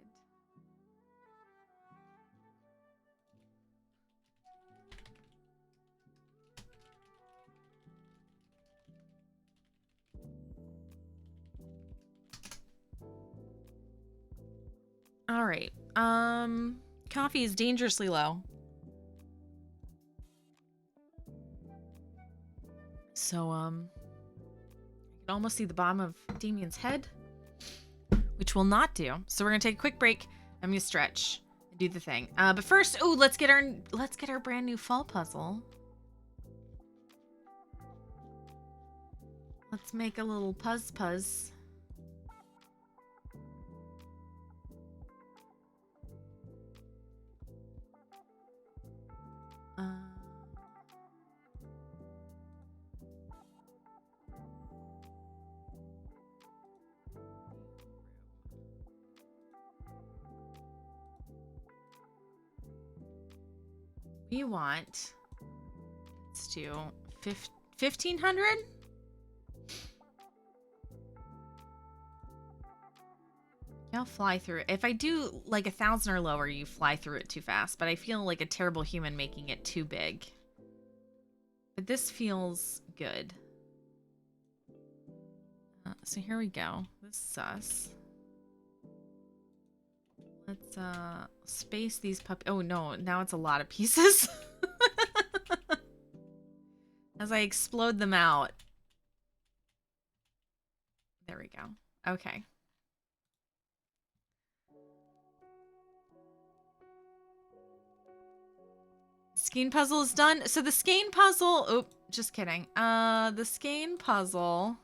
All right. Coffee is dangerously low. So, I can almost see the bottom of Damien's head, which will not do. So we're gonna take a quick break. I'm gonna stretch and do the thing. But first, oh, let's get our brand new fall puzzle. Let's make a little puzz. We want, let's do 1,500. I'll fly through it. If I do like 1,000 or lower, you fly through it too fast, but I feel like a terrible human making it too big. But this feels good. So here we go. This is us. Let's space these oh no, now it's a lot of pieces. As I explode them out. There we go. Okay. Skein puzzle is done. So the skein puzzle, oh, just kidding. The skein puzzle,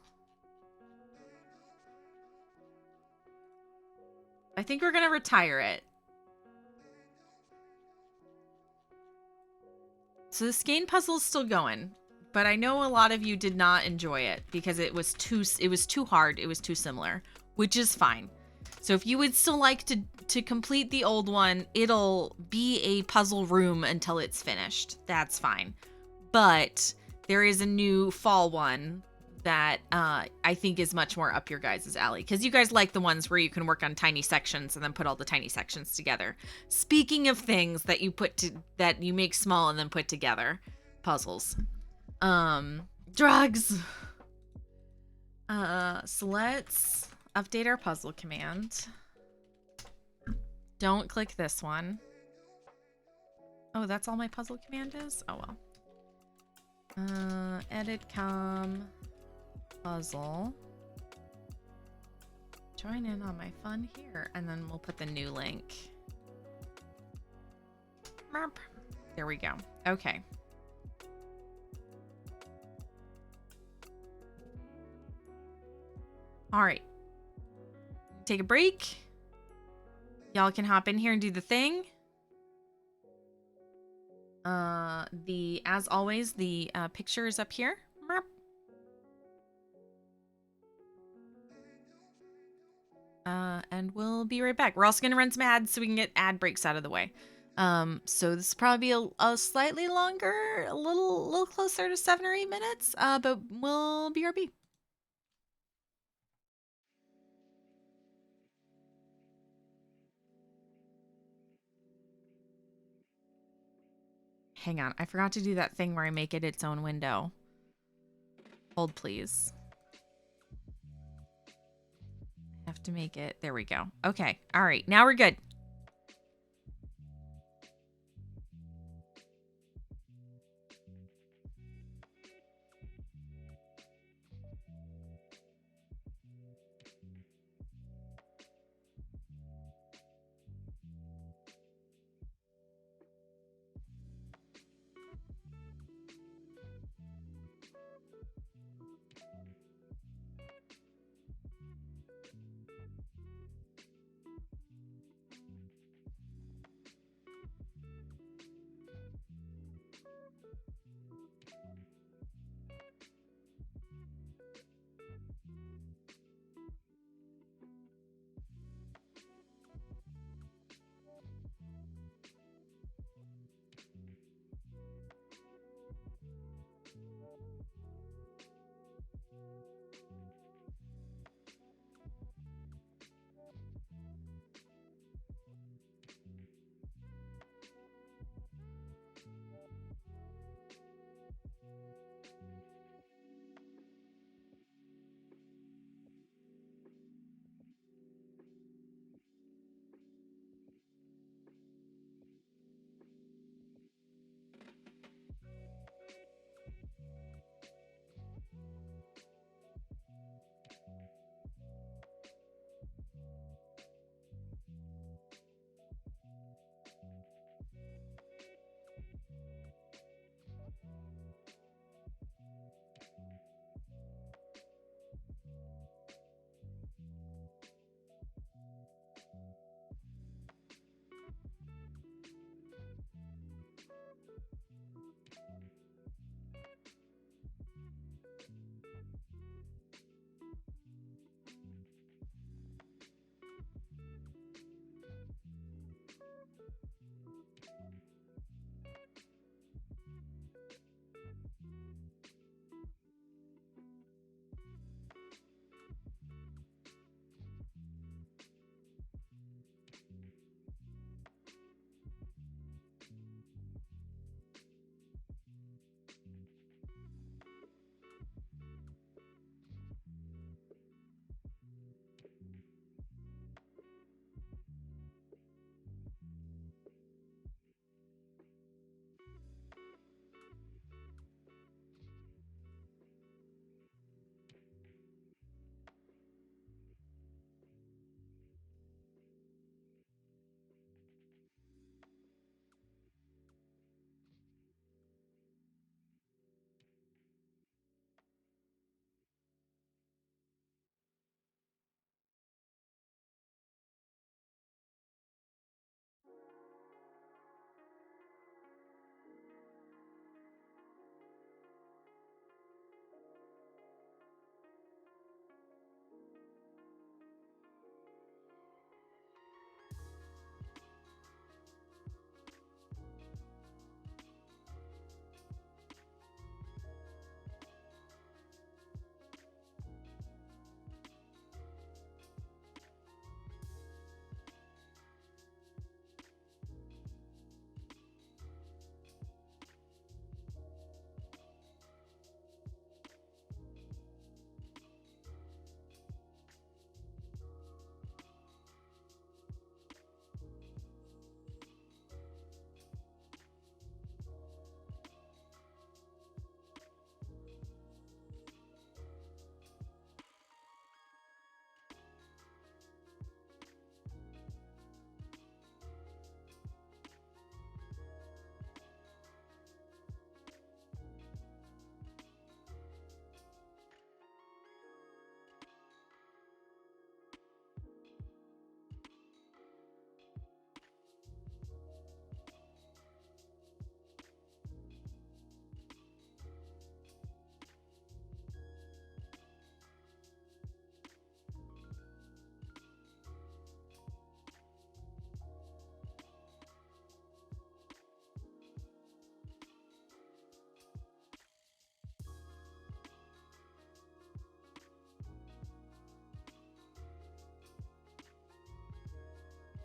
I think we're gonna retire it. So the skein puzzle is still going, but I know a lot of you did not enjoy it because it was too hard. It was too similar, which is fine. So if you would still like to complete the old one, it'll be a puzzle room until it's finished. That's fine. But there is a new fall one that I think is much more up your guys' alley, because you guys like the ones where you can work on tiny sections and then put all the tiny sections together. Speaking of things that you that you make small and then put together, puzzles. Drugs. So let's update our puzzle command. Don't click this one. Oh, that's all my puzzle command is? Oh well. Edit com puzzle. Join in on my fun here, and then we'll put the new link. There we go. Okay. All right. Take a break. Y'all can hop in here and do the thing. As always, the picture is up here. And we'll be right back. We're also gonna run some ads so we can get ad breaks out of the way. So this will probably be a slightly longer, a little closer to 7 or 8 minutes. But we'll BRB. Hang on, I forgot to do that thing where I make it its own window. Hold, please. I have to make it. There we go. Okay. All right. Now we're good.